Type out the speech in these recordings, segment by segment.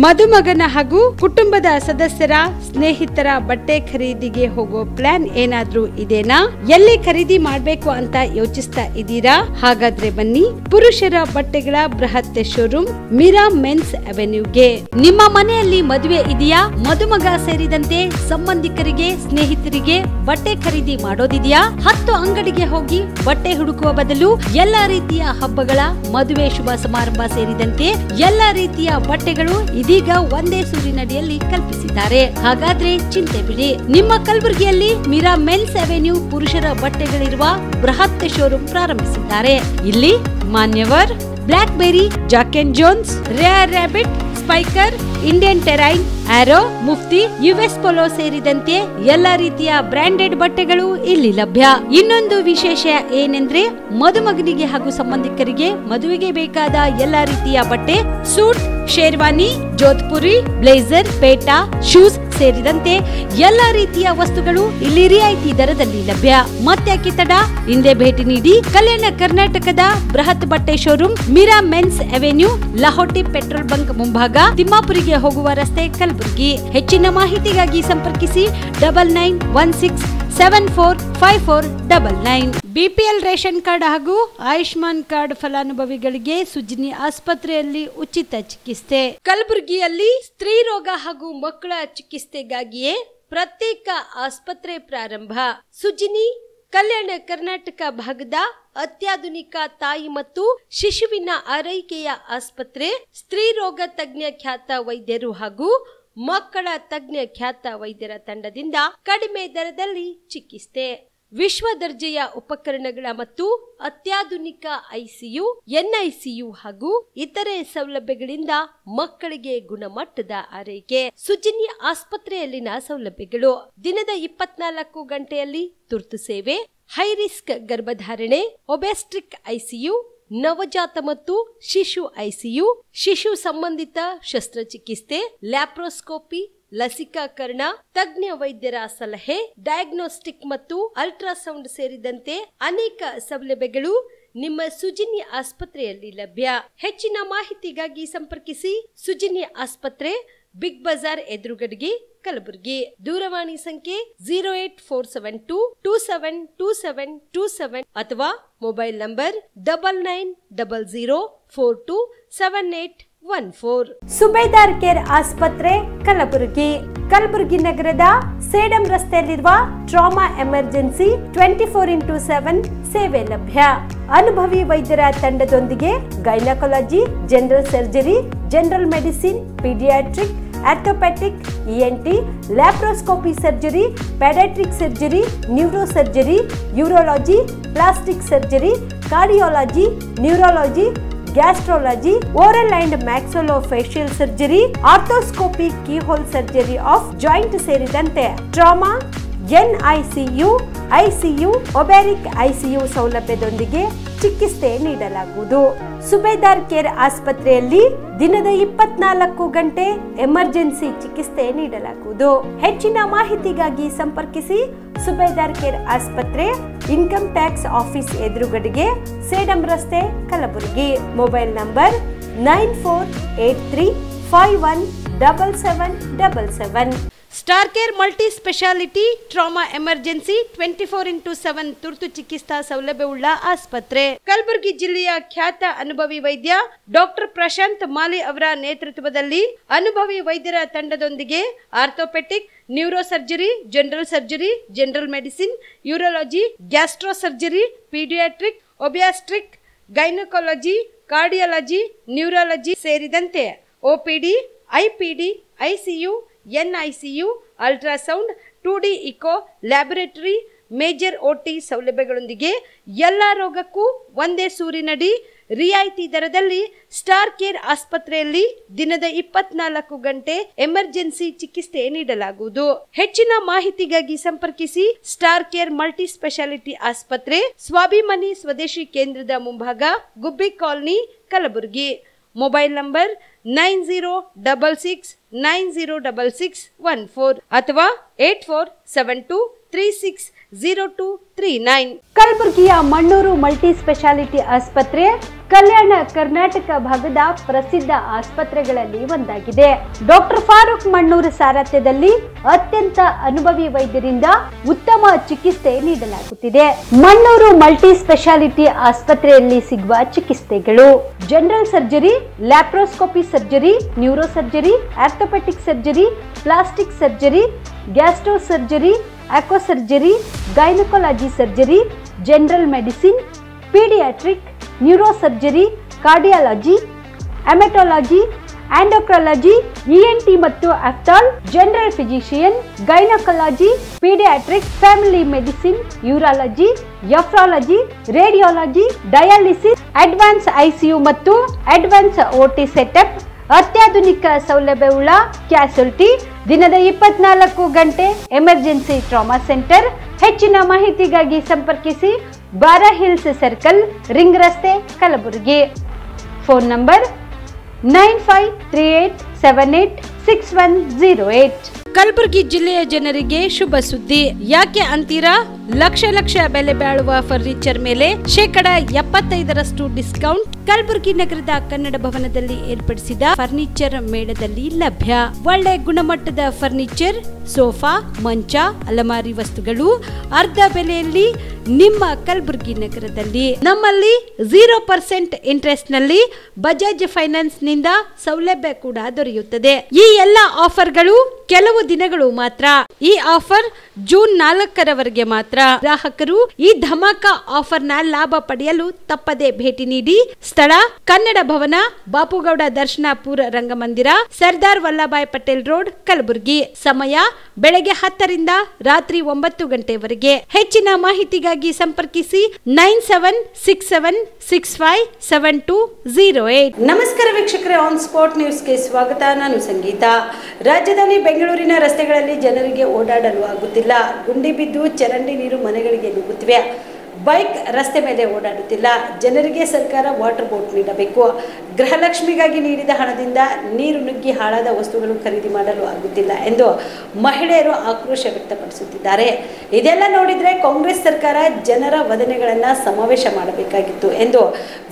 ಮದುಮಗನ ಹಾಗೂ ಕುಟುಂಬದ ಸದಸ್ಯರ ಸ್ನೇಹಿತರ ಬಟ್ಟೆ ಖರೀದಿಗೆ ಹೋಗೋ ಪ್ಲಾನ್ ಏನಾದ್ರೂ ಇದೆನಾ? ಎಲ್ಲಿ ಖರೀದಿ ಮಾಡ್ಬೇಕು ಅಂತ ಯೋಚಿಸ್ತಾ ಇದ್ದೀರಾ? ಹಾಗಾದ್ರೆ ಬನ್ನಿ ಪುರುಷರ ಬಟ್ಟೆಗಳ ಬೃಹತ್ ಶೋರೂಮ್ ಮೀರಾ ಮೆನ್ಸ್ ಅವೆನ್ಯೂಗೆ. ನಿಮ್ಮ ಮನೆಯಲ್ಲಿ ಮದುವೆ ಇದೆಯಾ? ಮದುಮಗ ಸೇರಿದಂತೆ ಸಂಬಂಧಿಕರಿಗೆ ಸ್ನೇಹಿತರಿಗೆ ಬಟ್ಟೆ ಖರೀದಿ ಮಾಡೋದಿದೆಯಾ? 10 ಅಂಗಡಿಗೆ ಹೋಗಿ ಬಟ್ಟೆ ಹುಡುಕುವ ಬದಲು ಎಲ್ಲಾ ರೀತಿಯ ಹಬ್ಬಗಳ ಮದುವೆ ಶುಭ ಸಮಾರಂಭ ಸೇರಿದಂತೆ ಎಲ್ಲಾ ರೀತಿಯ ಬಟ್ಟೆಗಳು ಇದೀಗ ಒಂದೇ ಸೂರಿನಡಿಯಲ್ಲಿ ಕಲ್ಪಿಸಿದ್ದಾರೆ. ಹಾಗಾದ್ರೆ ಚಿಂತೆ ಬಿಡಿ, ನಿಮ್ಮ ಕಲಬುರಗಿಯಲ್ಲಿ ಮೀರಾ ಮೆನ್ಸ್ ಅವೆನ್ಯೂ ಪುರುಷರ ಬಟ್ಟೆಗಳಿರುವ ಬೃಹತ್ ಶೋರೂಮ್ ಪ್ರಾರಂಭಿಸಿದ್ದಾರೆ. ಇಲ್ಲಿ Manyavar, Blackberry, Jack and Jones, Rare Rabbit, Spykar, Indian Terrain, Arrow, Mufti, US Polo ಸೇರಿದಂತೆ ಎಲ್ಲಾ ರೀತಿಯ ಬ್ರಾಂಡೆಡ್ ಬಟ್ಟೆಗಳು ಇಲ್ಲಿ ಲಭ್ಯ. ಇನ್ನೊಂದು ವಿಶೇಷ ಏನೆಂದ್ರೆ ಮದುಮಗನಿಗೆ ಹಾಗೂ ಸಂಬಂಧಿಕರಿಗೆ ಮದುವೆಗೆ ಬೇಕಾದ ಎಲ್ಲಾ ರೀತಿಯ ಬಟ್ಟೆ, ಸೂಟ್, ಶೇರ್ವಾನಿ, ಜೋಧ್ಪುರಿ, ಬ್ಲೇಸರ್, ಪೇಟಾ, ಶೂಸ್ ಸೇರಿದಂತೆ ಎಲ್ಲಾ ರೀತಿಯ ವಸ್ತುಗಳು ಇಲ್ಲಿ ರಿಯಾಯಿತಿ ದರದಲ್ಲಿ ಲಭ್ಯ. ಮತ್ತ್ಯಾಕೆ ತಡ, ಹಿಂದೆ ಭೇಟಿ ನೀಡಿ. ಕಲ್ಯಾಣ ಕರ್ನಾಟಕದ ಬೃಹತ್ ಬಟ್ಟೆ showroom Meera men's avenue, Lahoti petrol bunk ಮುಂಭಾಗ, ತಿಮ್ಮಾಪುರಿಗೆ ಹೋಗುವ ರಸ್ತೆ, ಕಲಬುರಗಿ. ಹೆಚ್ಚಿನ ಮಾಹಿತಿಗಾಗಿ ಸಂಪರ್ಕಿಸಿ 9916745499. ಬಿಪಿಎಲ್ ರೇಷನ್ ಕಾರ್ಡ್ ಹಾಗೂ ಆಯುಷ್ಮಾನ್ ಕಾರ್ಡ್ ಫಲಾನುಭವಿಗಳಿಗೆ ಸುಜ್ನಿ ಆಸ್ಪತ್ರೆಯಲ್ಲಿ ಉಚಿತ ಚಿಕಿತ್ಸೆ. ಕಲಬುರಗಿಯಲ್ಲಿ ಸ್ತ್ರೀ ರೋಗ ಹಾಗೂ ಮಕ್ಕಳ ಚಿಕಿತ್ಸೆಗಾಗಿಯೇ ಪ್ರತ್ಯೇಕ ಆಸ್ಪತ್ರೆ ಪ್ರಾರಂಭ. ಸುಜ್ನಿ ಕಲ್ಯಾಣ ಕರ್ನಾಟಕ ಭಾಗದ ಅತ್ಯಾಧುನಿಕ ತಾಯಿ ಮತ್ತು ಶಿಶುವಿನ ಆರೈಕೆಯ ಆಸ್ಪತ್ರೆ. ಸ್ತ್ರೀ ರೋಗ ತಜ್ಞ ಖ್ಯಾತ ವೈದ್ಯರು ಹಾಗೂ ಮಕ್ಕಳ ತಜ್ಞ ಖ್ಯಾತ ವೈದ್ಯರ ತಂಡದಿಂದ ಕಡಿಮೆ ದರದಲ್ಲಿ ಚಿಕಿತ್ಸೆ, ವಿಶ್ವ ದರ್ಜೆಯ ಉಪಕರಣಗಳ ಮತ್ತು ಅತ್ಯಾಧುನಿಕ ಐಸಿಯು, ಎನ್ಐಸಿಯು ಹಾಗೂ ಇತರೆ ಸೌಲಭ್ಯಗಳಿಂದ ಮಕ್ಕಳಿಗೆ ಗುಣಮಟ್ಟದ ಆರೈಕೆ. ಸುಜ್ನಿ ಆಸ್ಪತ್ರೆಯಲ್ಲಿನ ಸೌಲಭ್ಯಗಳು: ದಿನದ 24 ಗಂಟೆಯಲ್ಲಿ ತುರ್ತು ಸೇವೆ, ಹೈ ರಿಸ್ಕ್ ಗರ್ಭಧಾರಣೆ, ಒಬೆಸ್ಟ್ರಿಕ್ ಐಸಿಯು, ನವಜಾತ ಮತ್ತು ಶಿಶು ಐಸಿಯು, ಶಿಶು ಸಂಬಂಧಿತ ಶಸ್ತ್ರಚಿಕಿತ್ಸೆ, ಲ್ಯಾಪ್ರೋಸ್ಕೋಪಿ, ಲಸಿಕಾಕರಣ, ತಜ್ಞ ವೈದ್ಯರ ಸಲಹೆ, ಡಯಾಗ್ನೋಸ್ಟಿಕ್ ಮತ್ತು ಅಲ್ಟ್ರಾಸೌಂಡ್ ಸೇರಿದಂತೆ ಅನೇಕ ಸೌಲಭ್ಯಗಳು ನಿಮ್ಮ ಸುಜ್ನಿ ಆಸ್ಪತ್ರೆಯಲ್ಲಿ ಲಭ್ಯ. ಹೆಚ್ಚಿನ ಮಾಹಿತಿಗಾಗಿ ಸಂಪರ್ಕಿಸಿ ಸುಜ್ನಿ ಆಸ್ಪತ್ರೆ, ಬಿಗ್ ಬಜಾರ್ ಎದುರುಗಡೆಗೆ, ಕಲಬುರಗಿ. ದೂರವಾಣಿ ಸಂಖ್ಯೆ 08472272727 ಅಥವಾ ಮೊಬೈಲ್ ನಂಬರ್ 9900427814. ಸುಬೇದಾರ್ ಕೇರ್ ಆಸ್ಪತ್ರೆ, ಕಲಬುರಗಿ. ಕಲಬುರಗಿ ನಗರದ ಸೇಡಂ ರಸ್ತೆಯಲ್ಲಿರುವ ಟ್ರಾಮಾ ಎಮರ್ಜೆನ್ಸಿ 24x7 ಸೇವೆ ಲಭ್ಯ. ಅನುಭವಿ ವೈದ್ಯರ ತಂಡದೊಂದಿಗೆ gynaecology, general surgery, general medicine, paediatric, orthopaedic, ENT, laparoscopy surgery, paediatric surgery, neuro surgery, urology, plastic surgery, cardiology, neurology, gastrology, oral and maxillofacial surgery, arthroscopy, keyhole surgery of joint ಸೇರಿದಂತೆ trauma, NICU, ICU, obstetric ICU ಸೌಲಭ್ಯದೊಂದಿಗೆ ಚಿಕಿತ್ಸೆ ನೀಡಲಾಗುವುದು. ಸುಬೇದಾರ್ care ಆಸ್ಪತ್ರೆಯಲ್ಲಿ ದಿನದ 24 ಗಂಟೆ emergency ಚಿಕಿತ್ಸೆ ನೀಡಲಾಗುವುದು. ಹೆಚ್ಚಿನ ಮಾಹಿತಿಗಾಗಿ ಸಂಪರ್ಕಿಸಿ ಸುಬೇದಾರ್ ಕೇರ್ ಆಸ್ಪತ್ರೆ, ಇನ್ಕಮ್ ಟ್ಯಾಕ್ಸ್ ಆಫೀಸ್ ಎದುರುಗಡೆಗೆ, ಸೇಡಂ ರಸ್ತೆ, Kalaburagi. Mobile number 9483517777. Star care multi speciality trauma emergency 24x7 ತುರ್ತು ಚಿಕಿತ್ಸಾ ಸೌಲಭ್ಯವುಳ್ಳ ಆಸ್ಪತ್ರೆ. ಕಲಬುರಗಿ ಜಿಲ್ಲೆಯ ಖ್ಯಾತ ಅನುಭವಿ ವೈದ್ಯ ಡಾಕ್ಟರ್ ಪ್ರಶಾಂತ್ ಮಾಲಿ ಅವರ ನೇತೃತ್ವದಲ್ಲಿ ಅನುಭವಿ ವೈದ್ಯರ ತಂಡದೊಂದಿಗೆ orthopaedic, neuro surgery, general surgery, general medicine, urology, gastro surgery, paediatric, obstetric, gynaecology, cardiology, neurology ಸೇರಿದಂತೆ OPD, IPD, ICU, NICU, ultrasound, 2D echo, laboratory, major OT ಸೌಲಭ್ಯಗಳೊಂದಿಗೆ ಎಲ್ಲಾ ರೋಗಕ್ಕೂ ಒಂದೇ ಸೂರಿನಡಿ ರಿಯಾಯಿತಿ ದರದಲ್ಲಿ ಸ್ಟಾರ್ ಕೇರ್ ಆಸ್ಪತ್ರೆಯಲ್ಲಿ ದಿನದ 24 ಗಂಟೆ ಎಮರ್ಜೆನ್ಸಿ ಚಿಕಿತ್ಸೆ ನೀಡಲಾಗುವುದು. ಹೆಚ್ಚಿನ ಮಾಹಿತಿಗಾಗಿ ಸಂಪರ್ಕಿಸಿ ಸ್ಟಾರ್ ಕೇರ್ ಮಲ್ಟಿ ಸ್ಪೆಷಾಲಿಟಿ ಆಸ್ಪತ್ರೆ, ಸ್ವಾಭಿಮಾನಿ ಸ್ವದೇಶಿ ಕೇಂದ್ರದ ಮುಂಭಾಗ, ಗುಬ್ಬಿ ಕಾಲನಿ, ಕಲಬುರಗಿ. ಮೊಬೈಲ್ ನಂಬರ್ 9066906614 ಅಥವಾ 8472 97960239. ಕಲಬುರಗಿಯ ಮಣ್ಣೂರು ಮಲ್ಟಿ ಸ್ಪೆಷಾಲಿಟಿ ಆಸ್ಪತ್ರೆ ಕಲ್ಯಾಣ ಕರ್ನಾಟಕ ಭಾಗದ ಪ್ರಸಿದ್ಧ ಆಸ್ಪತ್ರೆಗಳಲ್ಲಿ ಒಂದಾಗಿದೆ. ಡಾಕ್ಟರ್ ಫಾರೂಕ್ ಮಣ್ಣೂರು ಸಾರಥ್ಯದಲ್ಲಿ ಅತ್ಯಂತ ಅನುಭವಿ ವೈದ್ಯರಿಂದ ಉತ್ತಮ ಚಿಕಿತ್ಸೆ ನೀಡಲಾಗುತ್ತಿದೆ. ಮಣ್ಣೂರು ಮಲ್ಟಿ ಸ್ಪೆಷಾಲಿಟಿ ಆಸ್ಪತ್ರೆಯಲ್ಲಿ ಸಿಗುವ ಚಿಕಿತ್ಸೆಗಳು: general surgery, laparoscopy surgery, neuro surgery, orthopaedic surgery, plastic surgery, gastro surgery, aqua surgery, gynaecology surgery, general medicine, paediatric, neuro surgery, cardiology, haematology, endocrinology, ENT ಮತ್ತು ophthal, general physician, gynaecology, paediatric, family medicine, urology, nephrology, radiology, dialysis, advance ICU ಮತ್ತು advance OT setup, ಅತ್ಯಾಧುನಿಕ ಸೌಲಭ್ಯವುಳ್ಳ ಕ್ಯಾಸುಲಿಟಿ, ದಿನದ 24 ಗಂಟೆ emergency trauma centre. ಹೆಚ್ಚಿನ ಮಾಹಿತಿಗಾಗಿ ಸಂಪರ್ಕಿಸಿ ಬಾರಾ hills circle, ring ರಸ್ತೆ, ಕಲಬುರಗಿ. Phone number 9538786108. ಕಲಬುರಗಿ ಜಿಲ್ಲೆಯ ಜನರಿಗೆ ಶುಭ ಸುದ್ದಿ. ಯಾಕೆ ಅಂತೀರಾ? ಲಕ್ಷ ಲಕ್ಷ ಬೆಲೆ ಬಾಳುವ ಫರ್ನಿಚರ್ ಮೇಲೆ 75% ಡಿಸ್ಕೌಂಟ್ ಕಲಬುರಗಿ ನಗರದ ಕನ್ನಡ ಭವನದಲ್ಲಿ ಏರ್ಪಡಿಸಿದ ಫರ್ನಿಚರ್ ಮೇಳದಲ್ಲಿ ಲಭ್ಯ. ಒಳ್ಳೆ ಗುಣಮಟ್ಟದ ಫರ್ನಿಚರ್, ಸೋಫಾ, ಮಂಚ, ಅಲಮಾರಿ ವಸ್ತುಗಳು ಅರ್ಧ ಬೆಲೆಯಲ್ಲಿ ನಿಮ್ಮ ಕಲಬುರಗಿ ನಗರದಲ್ಲಿ. ನಮ್ಮಲ್ಲಿ 0% ಇಂಟ್ರೆಸ್ಟ್ ನಲ್ಲಿ ಬಜಾಜ್ ಫೈನಾನ್ಸ್ ನಿಂದ ಸೌಲಭ್ಯ ಕೂಡ ದೊರೆಯುತ್ತದೆ. ಈ ಎಲ್ಲಾ ಆಫರ್ಗಳು ಕೆಲವು ದಿನಗಳು ಮಾತ್ರ. ಈ ಆಫರ್ ಜೂನ್ 4ರವರೆಗೆ ಮಾತ್ರ. ಗ್ರಾಹಕರು ಈ ಧಮಾಕ ಆಫರ್ ನ ಲಾಭ ಪಡೆಯಲು ತಪ್ಪದೆ ಭೇಟಿ ನೀಡಿ. ಸ್ಥಳ ಕನ್ನಡ ಭವನ, ಬಾಪುಗೌಡ ದರ್ಶನಾಪುರ ರಂಗಮಂದಿರ, ಸರ್ದಾರ್ ವಲ್ಲಭಾಯ್ ಪಟೇಲ್ ರೋಡ್, ಕಲಬುರಗಿ. ಸಮಯ ಬೆಳಗ್ಗೆ 10ರಿಂದ ರಾತ್ರಿ 9 ಗಂಟೆವರೆಗೆ. ಹೆಚ್ಚಿನ ಮಾಹಿತಿಗಾಗಿ ಸಂಪರ್ಕಿಸಿ 9767657208. ನಮಸ್ಕಾರ ವೀಕ್ಷಕರೇ, ಆನ್ ಸ್ಪಾಟ್ ನ್ಯೂಸ್ಗೆ ಸ್ವಾಗತ. ನಾನು ಸಂಗೀತ. ರಾಜಧಾನಿ ಬೆಂಗಳೂರಿನ ರಸ್ತೆಗಳಲ್ಲಿ ಜನರಿಗೆ ಓಡಾಡಲು ಆಗುತ್ತಿಲ್ಲ. ಗುಂಡಿ ಬಿದ್ದು ಚರಂಡಿ ನೀರು ಮನೆಗಳಿಗೆ ನುಗ್ಗುತ್ತಿವೆ. ಬೈಕ್ ರಸ್ತೆ ಮೇಲೆ ಓಡಾಡುತ್ತಿಲ್ಲ. ಜನರಿಗೆ ಸರ್ಕಾರ ವಾಟರ್ ಬೋಟ್ ನೀಡಬೇಕು. ಗೃಹಲಕ್ಷ್ಮಿಗಾಗಿ ನೀಡಿದ ಹಣದಿಂದ ನೀರು ನುಗ್ಗಿ ಹಾಳಾದ ವಸ್ತುಗಳು ಖರೀದಿ ಮಾಡಲು ಆಗುತ್ತಿಲ್ಲ ಎಂದು ಮಹಿಳೆಯರು ಆಕ್ರೋಶ ವ್ಯಕ್ತಪಡಿಸುತ್ತಿದ್ದಾರೆ. ಇದೆಲ್ಲ ನೋಡಿದರೆ ಕಾಂಗ್ರೆಸ್ ಸರ್ಕಾರ ಜನರ ವದನೆಗಳನ್ನು ಸಮಾವೇಶ ಮಾಡಬೇಕಾಗಿತ್ತು ಎಂದು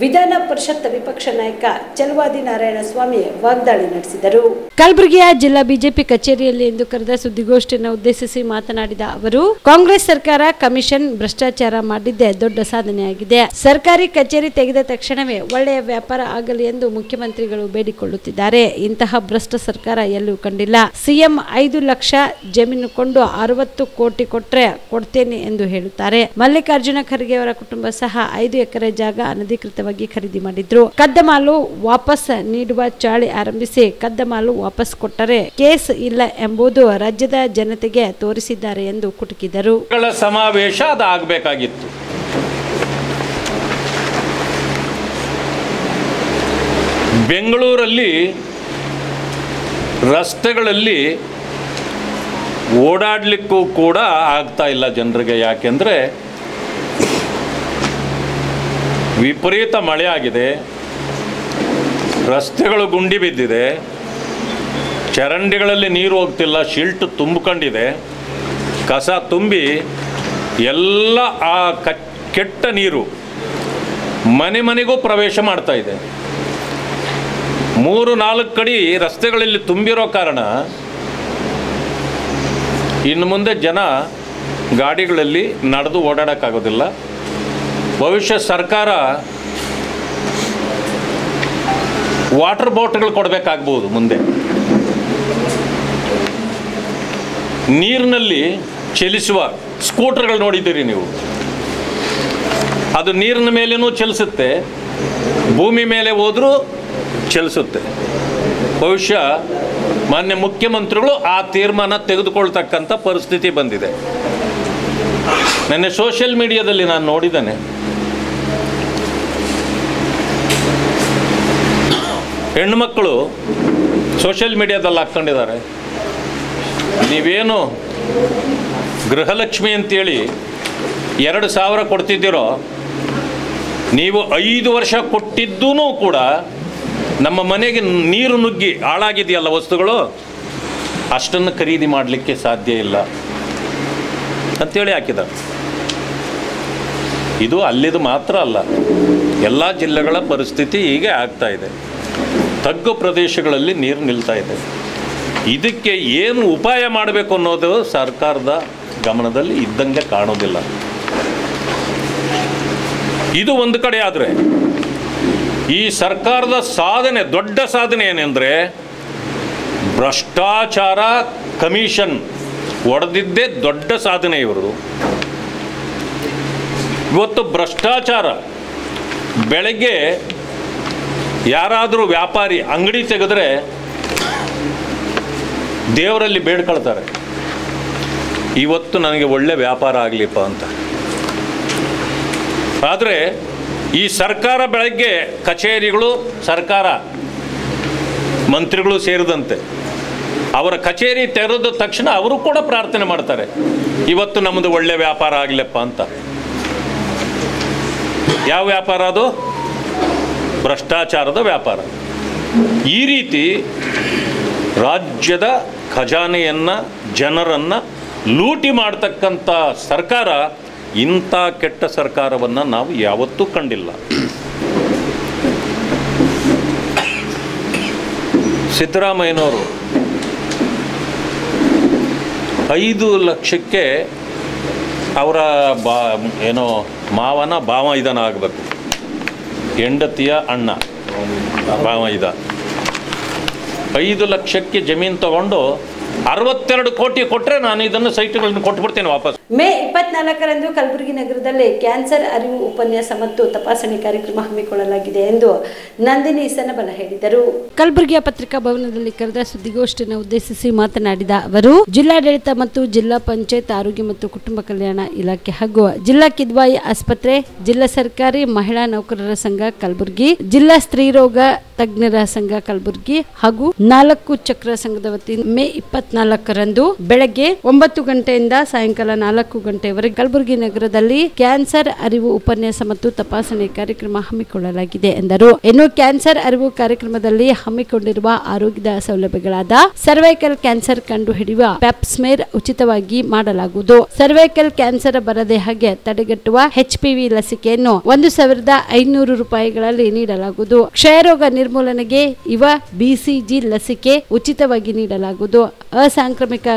ವಿಧಾನ ಪರಿಷತ್ ವಿಪಕ್ಷ ನಾಯಕ ಚಲವಾದಿ ನಾರಾಯಣ ಸ್ವಾಮಿ ವಾಗ್ದಾಳಿ ನಡೆಸಿದರು. ಕಲಬುರಗಿಯ ಜಿಲ್ಲಾ ಬಿಜೆಪಿ ಕಚೇರಿಯಲ್ಲಿ ಇಂದು ಕರೆದ ಸುದ್ದಿಗೋಷ್ಠಿಯನ್ನು ಉದ್ದೇಶಿಸಿ ಮಾತನಾಡಿದ ಅವರು, ಕಾಂಗ್ರೆಸ್ ಸರ್ಕಾರ ಕಮಿಷನ್ ಭ್ರಷ್ಟಾಚಾರ ಮಾಡಿದ್ದೇ ದೊಡ್ಡ ಸಾಧನೆಯಾಗಿದೆ. ಸರ್ಕಾರಿ ಕಚೇರಿ ತೆಗೆದ ತಕ್ಷಣವೇ ಒಳ್ಳೆಯ ವ್ಯಾಪಾರ ಆಗಲಿ ಎಂದು ಮುಖ್ಯಮಂತ್ರಿಗಳು ಬೇಡಿಕೊಳ್ಳುತ್ತಿದ್ದಾರೆ. ಇಂತಹ ಭ್ರಷ್ಟ ಸರ್ಕಾರ ಎಲ್ಲೂ ಕಂಡಿಲ್ಲ. ಸಿಎಂ 5 ಲಕ್ಷ ಜಮೀನು ಕೊಂಡು 60 ಕೋಟಿ ಕೊಟ್ರೆ ಕೊಡ್ತೇನೆ ಎಂದು ಹೇಳುತ್ತಾರೆ. ಮಲ್ಲಿಕಾರ್ಜುನ ಖರ್ಗೆ ಅವರ ಕುಟುಂಬ ಸಹ 5 ಎಕರೆ ಜಾಗ ಅನಧಿಕೃತವಾಗಿ ಖರೀದಿ ಮಾಡಿದ್ರು. ಕದ್ದ ಮಾಲು ವಾಪಸ್ ನೀಡುವ ಚಾಳಿ ಆರಂಭಿಸಿ ಕದ್ದ ಮಾಲು ವಾಪಸ್ ಕೊಟ್ಟರೆ ಕೇಸ್ ಇಲ್ಲ ಎಂಬುದು ರಾಜ್ಯದ ಜನತೆಗೆ ತೋರಿಸಿದ್ದಾರೆ ಎಂದು ಕುಟುಕಿದರು. ಸಮಾವೇಶ ಅದಾಗಬೇಕಾಗಿತ್ತು. ಬೆಂಗಳೂರಲ್ಲಿ ರಸ್ತೆಗಳಲ್ಲಿ ಓಡಾಡಲಿಕ್ಕೂ ಕೂಡ ಆಗ್ತಾ ಇಲ್ಲ ಜನರಿಗೆ. ಯಾಕೆಂದರೆ ವಿಪರೀತ ಮಳೆ ಆಗಿದೆ, ರಸ್ತೆಗಳು ಗುಂಡಿ ಬಿದ್ದಿದೆ, ಚರಂಡಿಗಳಲ್ಲಿ ನೀರು ಹೋಗ್ತಿಲ್ಲ, ಶಿಲ್ಟ್ ತುಂಬಿಕೊಂಡಿದೆ, ಕಸ ತುಂಬಿ ಎಲ್ಲ ಆ ಕೆಟ್ಟ ನೀರು ಮನೆ ಮನೆಗೂ ಪ್ರವೇಶ ಮಾಡ್ತಾ ಇದೆ. 3-4 ಕಡೆ ರಸ್ತೆಗಳಲ್ಲಿ ತುಂಬಿರೋ ಕಾರಣ ಇನ್ನು ಮುಂದೆ ಜನ ಗಾಡಿಗಳಲ್ಲಿ ನಡೆದು ಓಡಾಡೋಕ್ಕಾಗೋದಿಲ್ಲ. ಭವಿಷ್ಯ ಸರ್ಕಾರ ವಾಟರ್ ಬೋಟ್ಗಳು ಕೊಡಬೇಕಾಗ್ಬೋದು. ಮುಂದೆ ನೀರಿನಲ್ಲಿ ಚಲಿಸುವ ಸ್ಕೂಟರ್ಗಳು ನೋಡಿದ್ದೀರಿ ನೀವು. ಅದು ನೀರಿನ ಮೇಲೇನೂ ಚಲಿಸುತ್ತೆ, ಭೂಮಿ ಮೇಲೆ ಹೋದರೂ ಚಲಿಸುತ್ತೆ. ಬಹುಶಃ ಮಾನ್ಯ ಮುಖ್ಯಮಂತ್ರಿಗಳು ಆ ತೀರ್ಮಾನ ತೆಗೆದುಕೊಳ್ತಕ್ಕಂಥ ಪರಿಸ್ಥಿತಿ ಬಂದಿದೆ. ನೆನ್ನೆ ಸೋಷಿಯಲ್ ಮೀಡಿಯಾದಲ್ಲಿ ನಾನು ನೋಡಿದ್ದೇನೆ, ಹೆಣ್ಣುಮಕ್ಕಳು ಸೋಷಿಯಲ್ ಮೀಡಿಯಾದಲ್ಲಿ ಹಾಕ್ಕೊಂಡಿದ್ದಾರೆ, ನೀವೇನು ಗೃಹಲಕ್ಷ್ಮಿ ಅಂತೇಳಿ 2,000 ಕೊಡ್ತಿದ್ದೀರೋ, ನೀವು 5 ವರ್ಷ ಕೊಟ್ಟಿದ್ದೂ ಕೂಡ ನಮ್ಮ ಮನೆಗೆ ನೀರು ನುಗ್ಗಿ ಹಾಳಾಗಿದೆಯಲ್ಲ ವಸ್ತುಗಳು, ಅಷ್ಟನ್ನು ಖರೀದಿ ಮಾಡಲಿಕ್ಕೆ ಸಾಧ್ಯ ಇಲ್ಲ. ಅಂತೇಳಿ ಹಾಕಿದ್ದಾರೆ. ಇದು ಅಲ್ಲಿದು ಮಾತ್ರ ಅಲ್ಲ, ಎಲ್ಲ ಜಿಲ್ಲೆಗಳ ಪರಿಸ್ಥಿತಿ ಹೀಗೆ ಆಗ್ತಾ ಇದೆ. ತಗ್ಗು ಪ್ರದೇಶಗಳಲ್ಲಿ ನೀರು ನಿಲ್ತಾ ಇದೆ. ಇದಕ್ಕೆ ಏನು ಉಪಾಯ ಮಾಡಬೇಕು ಅನ್ನೋದು ಸರ್ಕಾರದ ಗಮನದಲ್ಲಿ ಇದ್ದಂಗೆ ಕಾಣೋದಿಲ್ಲ. ಇದು ಒಂದು ಕಡೆ ಆದರೆ, ಈ ಸರ್ಕಾರದ ಸಾಧನೆ, ದೊಡ್ಡ ಸಾಧನೆ ಏನೆಂದರೆ ಭ್ರಷ್ಟಾಚಾರ ಕಮಿಷನ್ ಹೊಡೆದಿದ್ದೇ ದೊಡ್ಡ ಸಾಧನೆ ಇವರು. ಇವತ್ತು ಭ್ರಷ್ಟಾಚಾರ, ಬೆಳಗ್ಗೆ ಯಾರಾದರೂ ವ್ಯಾಪಾರಿ ಅಂಗಡಿ ತೆಗೆದ್ರೆ ದೇವರಲ್ಲಿ ಬೇಡ್ಕೊಳ್ತಾರೆ, ಇವತ್ತು ನನಗೆ ಒಳ್ಳೆ ವ್ಯಾಪಾರ ಆಗಲಿಪ್ಪ ಅಂತ. ಆದರೆ ಈ ಸರ್ಕಾರ ಬೆಳಗ್ಗೆ ಕಚೇರಿಗಳು, ಸರ್ಕಾರ ಮಂತ್ರಿಗಳು ಸೇರಿದಂತೆ ಅವರ ಕಚೇರಿ ತೆರೆದ ತಕ್ಷಣ ಅವರು ಕೂಡ ಪ್ರಾರ್ಥನೆ ಮಾಡ್ತಾರೆ, ಇವತ್ತು ನಮ್ಮದು ಒಳ್ಳೆ ವ್ಯಾಪಾರ ಆಗಲಪ್ಪ ಅಂತ. ಯಾವ ವ್ಯಾಪಾರ ಅದು? ಭ್ರಷ್ಟಾಚಾರದ ವ್ಯಾಪಾರ. ಈ ರೀತಿ ರಾಜ್ಯದ ಖಜಾನೆಯನ್ನು, ಜನರನ್ನು ಲೂಟಿ ಮಾಡ್ತಕ್ಕಂಥ ಸರ್ಕಾರ, ಇಂಥ ಕೆಟ್ಟ ಸರ್ಕಾರವನ್ನು ನಾವು ಯಾವತ್ತೂ ಕಂಡಿಲ್ಲ. ಸಿದ್ದರಾಮಯ್ಯನವರು 5 ಲಕ್ಷಕ್ಕೆ ಅವರ ಮಾವನ ಭಾವ ಇದನ ಆಗಬೇಕು, ಹೆಂಡತಿಯ ಅಣ್ಣ ಭಾವ ಇದ 5 ಲಕ್ಷಕ್ಕೆ ಜಮೀನು ತಗೊಂಡು 62 ಕೋಟಿ ಕೊಟ್ಟರೆ ನಾನು ಇದನ್ನು ಸೈಟ್ಗಳನ್ನು ಕೊಟ್ಟುಬಿಡ್ತೇನೆ ವಾಪಸ್. ಮೇ 24ರಂದು ಕಲಬುರಗಿ ನಗರದಲ್ಲಿ ಕ್ಯಾನ್ಸರ್ ಅರಿವು ಉಪನ್ಯಾಸ ಮತ್ತು ತಪಾಸಣೆ ಕಾರ್ಯಕ್ರಮ ಹಮ್ಮಿಕೊಳ್ಳಲಾಗಿದೆ ಎಂದು ನಂದಿನಿ ಸನಬಲ ಹೇಳಿದರು. ಕಲಬುರಗಿಯ ಪತ್ರಿಕಾ ಭವನದಲ್ಲಿ ಕರೆದ ಸುದ್ದಿಗೋಷ್ಠಿಯನ್ನು ಉದ್ದೇಶಿಸಿ ಮಾತನಾಡಿದ ಅವರು, ಜಿಲ್ಲಾಡಳಿತ ಮತ್ತು ಜಿಲ್ಲಾ ಪಂಚಾಯತ್ ಆರೋಗ್ಯ ಮತ್ತು ಕುಟುಂಬ ಕಲ್ಯಾಣ ಇಲಾಖೆ ಹಾಗೂ ಜಿಲ್ಲಾ ಕಿದ್ವಾಯಿ ಆಸ್ಪತ್ರೆ, ಜಿಲ್ಲಾ ಸರ್ಕಾರಿ ಮಹಿಳಾ ನೌಕರರ ಸಂಘ ಕಲಬುರಗಿ, ಜಿಲ್ಲಾ ಸ್ತ್ರೀರೋಗ ತಜ್ಞರ ಸಂಘ ಕಲಬುರಗಿ ಹಾಗೂ 4 ಚಕ್ರ ಸಂಘದ ವತಿಯಿಂದ ಮೇ 24ರಂದು ಬೆಳಗ್ಗೆ 9 ಗಂಟೆಯಿಂದ ಸಾಯಂಕಾಲ 4 ಗಂಟೆಯವರೆಗೆ ಕಲಬುರಗಿ ನಗರದಲ್ಲಿ ಕ್ಯಾನ್ಸರ್ ಅರಿವು ಉಪನ್ಯಾಸ ಮತ್ತು ತಪಾಸಣೆ ಕಾರ್ಯಕ್ರಮ ಹಮ್ಮಿಕೊಳ್ಳಲಾಗಿದೆ ಎಂದರು. ಇನ್ನು ಕ್ಯಾನ್ಸರ್ ಅರಿವು ಕಾರ್ಯಕ್ರಮದಲ್ಲಿ ಹಮ್ಮಿಕೊಂಡಿರುವ ಆರೋಗ್ಯದ ಸೌಲಭ್ಯಗಳಾದ ಸರ್ವೈಕಲ್ ಕ್ಯಾನ್ಸರ್ ಕಂಡುಹಿಡಿಯುವ ಪ್ಯಾಪ್ಸ್ಮೇರ್ ಉಚಿತವಾಗಿ ಮಾಡಲಾಗುವುದು. ಸರ್ವೈಕಲ್ ಕ್ಯಾನ್ಸರ್ ಬರದೆ ಹಾಗೆ ತಡೆಗಟ್ಟುವ HPV ಲಸಿಕೆಯನ್ನು 1,500 ರೂಪಾಯಿಗಳಲ್ಲಿ ನೀಡಲಾಗುವುದು. ಕ್ಷಯರೋಗ ನಿರ್ಮೂಲನೆಗೆ ಇವ BCG ಲಸಿಕೆ ಉಚಿತವಾಗಿ ನೀಡಲಾಗುವುದು. ಅಸಾಂಕ್ರಾಮಿಕ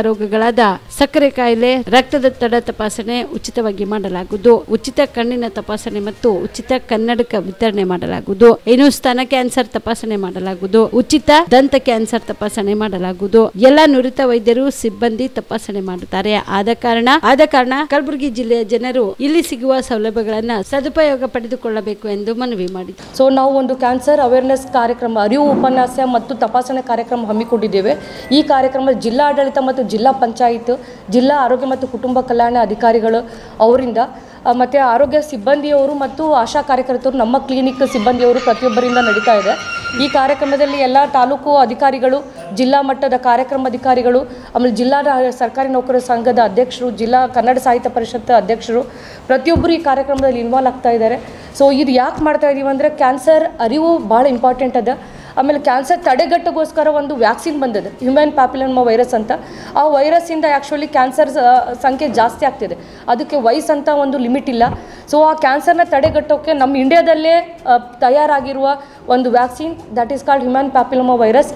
ರೋಗಗಳಾದ ಸಕ್ಕರೆ ಕಾಯಿಲೆ, ರಕ್ತದೊತ್ತಡ ತಪಾಸಣೆ ಉಚಿತವಾಗಿ ಮಾಡಲಾಗುವುದು. ಉಚಿತ ಕಣ್ಣಿನ ತಪಾಸಣೆ ಮತ್ತು ಉಚಿತ ಕನ್ನಡಕ ವಿತರಣೆ ಮಾಡಲಾಗುವುದು. ಇನ್ನು ಸ್ತನ ಕ್ಯಾನ್ಸರ್ ತಪಾಸಣೆ ಮಾಡಲಾಗುವುದು. ಉಚಿತ ದಂತ ಕ್ಯಾನ್ಸರ್ ತಪಾಸಣೆ ಮಾಡಲಾಗುವುದು. ಎಲ್ಲ ನುರಿತ ವೈದ್ಯರು ಸಿಬ್ಬಂದಿ ತಪಾಸಣೆ ಮಾಡುತ್ತಾರೆ. ಆದ ಕಾರಣ ಕಲಬುರಗಿ ಜಿಲ್ಲೆಯ ಜನರು ಇಲ್ಲಿ ಸಿಗುವ ಸೌಲಭ್ಯಗಳನ್ನ ಸದುಪಯೋಗ ಪಡೆದುಕೊಳ್ಳಬೇಕು ಎಂದು ಮನವಿ ಮಾಡಿದರು. ಸೊ ನಾವು ಒಂದು ಕ್ಯಾನ್ಸರ್ ಅವೇರ್ನೆಸ್ ಕಾರ್ಯಕ್ರಮ, ಅರಿವು ಉಪನ್ಯಾಸ ಮತ್ತು ತಪಾಸಣೆ ಕಾರ್ಯಕ್ರಮ ಹಮ್ಮಿಕೊಂಡಿದ್ದೇವೆ. ಈ ಕಾರ್ಯಕ್ರಮ ಜಿಲ್ಲಾಡಳಿತ ಮತ್ತು ಜಿಲ್ಲಾ ಪಂಚಾಯತ್, ಜಿಲ್ಲಾ ಆರೋಗ್ಯ ಮತ್ತು ಕುಟುಂಬ ಕಲ್ಯಾಣ ಅಧಿಕಾರಿಗಳು ಅವರಿಂದ ಮತ್ತು ಆರೋಗ್ಯ ಸಿಬ್ಬಂದಿಯವರು ಮತ್ತು ಆಶಾ ಕಾರ್ಯಕರ್ತರು, ನಮ್ಮ ಕ್ಲಿನಿಕ್ ಸಿಬ್ಬಂದಿಯವರು ಪ್ರತಿಯೊಬ್ಬರಿಂದ ನಡೀತಾ ಇದೆ. ಈ ಕಾರ್ಯಕ್ರಮದಲ್ಲಿ ಎಲ್ಲ ತಾಲೂಕು ಅಧಿಕಾರಿಗಳು, ಜಿಲ್ಲಾ ಮಟ್ಟದ ಕಾರ್ಯಕ್ರಮ ಅಧಿಕಾರಿಗಳು, ಆಮೇಲೆ ಜಿಲ್ಲಾ ಸರ್ಕಾರಿ ನೌಕರರ ಸಂಘದ ಅಧ್ಯಕ್ಷರು, ಜಿಲ್ಲಾ ಕನ್ನಡ ಸಾಹಿತ್ಯ ಪರಿಷತ್ ಅಧ್ಯಕ್ಷರು ಪ್ರತಿಯೊಬ್ಬರು ಈ ಕಾರ್ಯಕ್ರಮದಲ್ಲಿ ಇನ್ವಾಲ್ವ್ ಆಗ್ತಾ ಇದ್ದಾರೆ. ಸೊ ಇದು ಯಾಕೆ ಮಾಡ್ತಾ ಇದ್ದೀವಿ ಅಂದರೆ ಕ್ಯಾನ್ಸರ್ ಅರಿವು ಭಾಳ ಇಂಪಾರ್ಟೆಂಟ್ ಅದ. ಆಮೇಲೆ ಕ್ಯಾನ್ಸರ್ ತಡೆಗಟ್ಟಗೋಸ್ಕರ ಒಂದು ವ್ಯಾಕ್ಸಿನ್ ಬಂದಿದೆ, ಹ್ಯೂಮನ್ ಪ್ಯಾಪಿಲೋಮಾ ವೈರಸ್ ಅಂತ. ಆ ವೈರಸ್ಸಿಂದ ಆ್ಯಕ್ಚುಲಿ ಕ್ಯಾನ್ಸರ್ ಸಂಖ್ಯೆ ಜಾಸ್ತಿ ಆಗ್ತಿದೆ. ಅದಕ್ಕೆ ವಯಸ್ಸಂತ ಒಂದು ಲಿಮಿಟ್ ಇಲ್ಲ. ಸೊ ಆ ಕ್ಯಾನ್ಸರ್ನ ತಡೆಗಟ್ಟೋಕ್ಕೆ ನಮ್ಮ ಇಂಡಿಯಾದಲ್ಲೇ ತಯಾರಾಗಿರುವ ಒಂದು vaccine, that is called human papilloma virus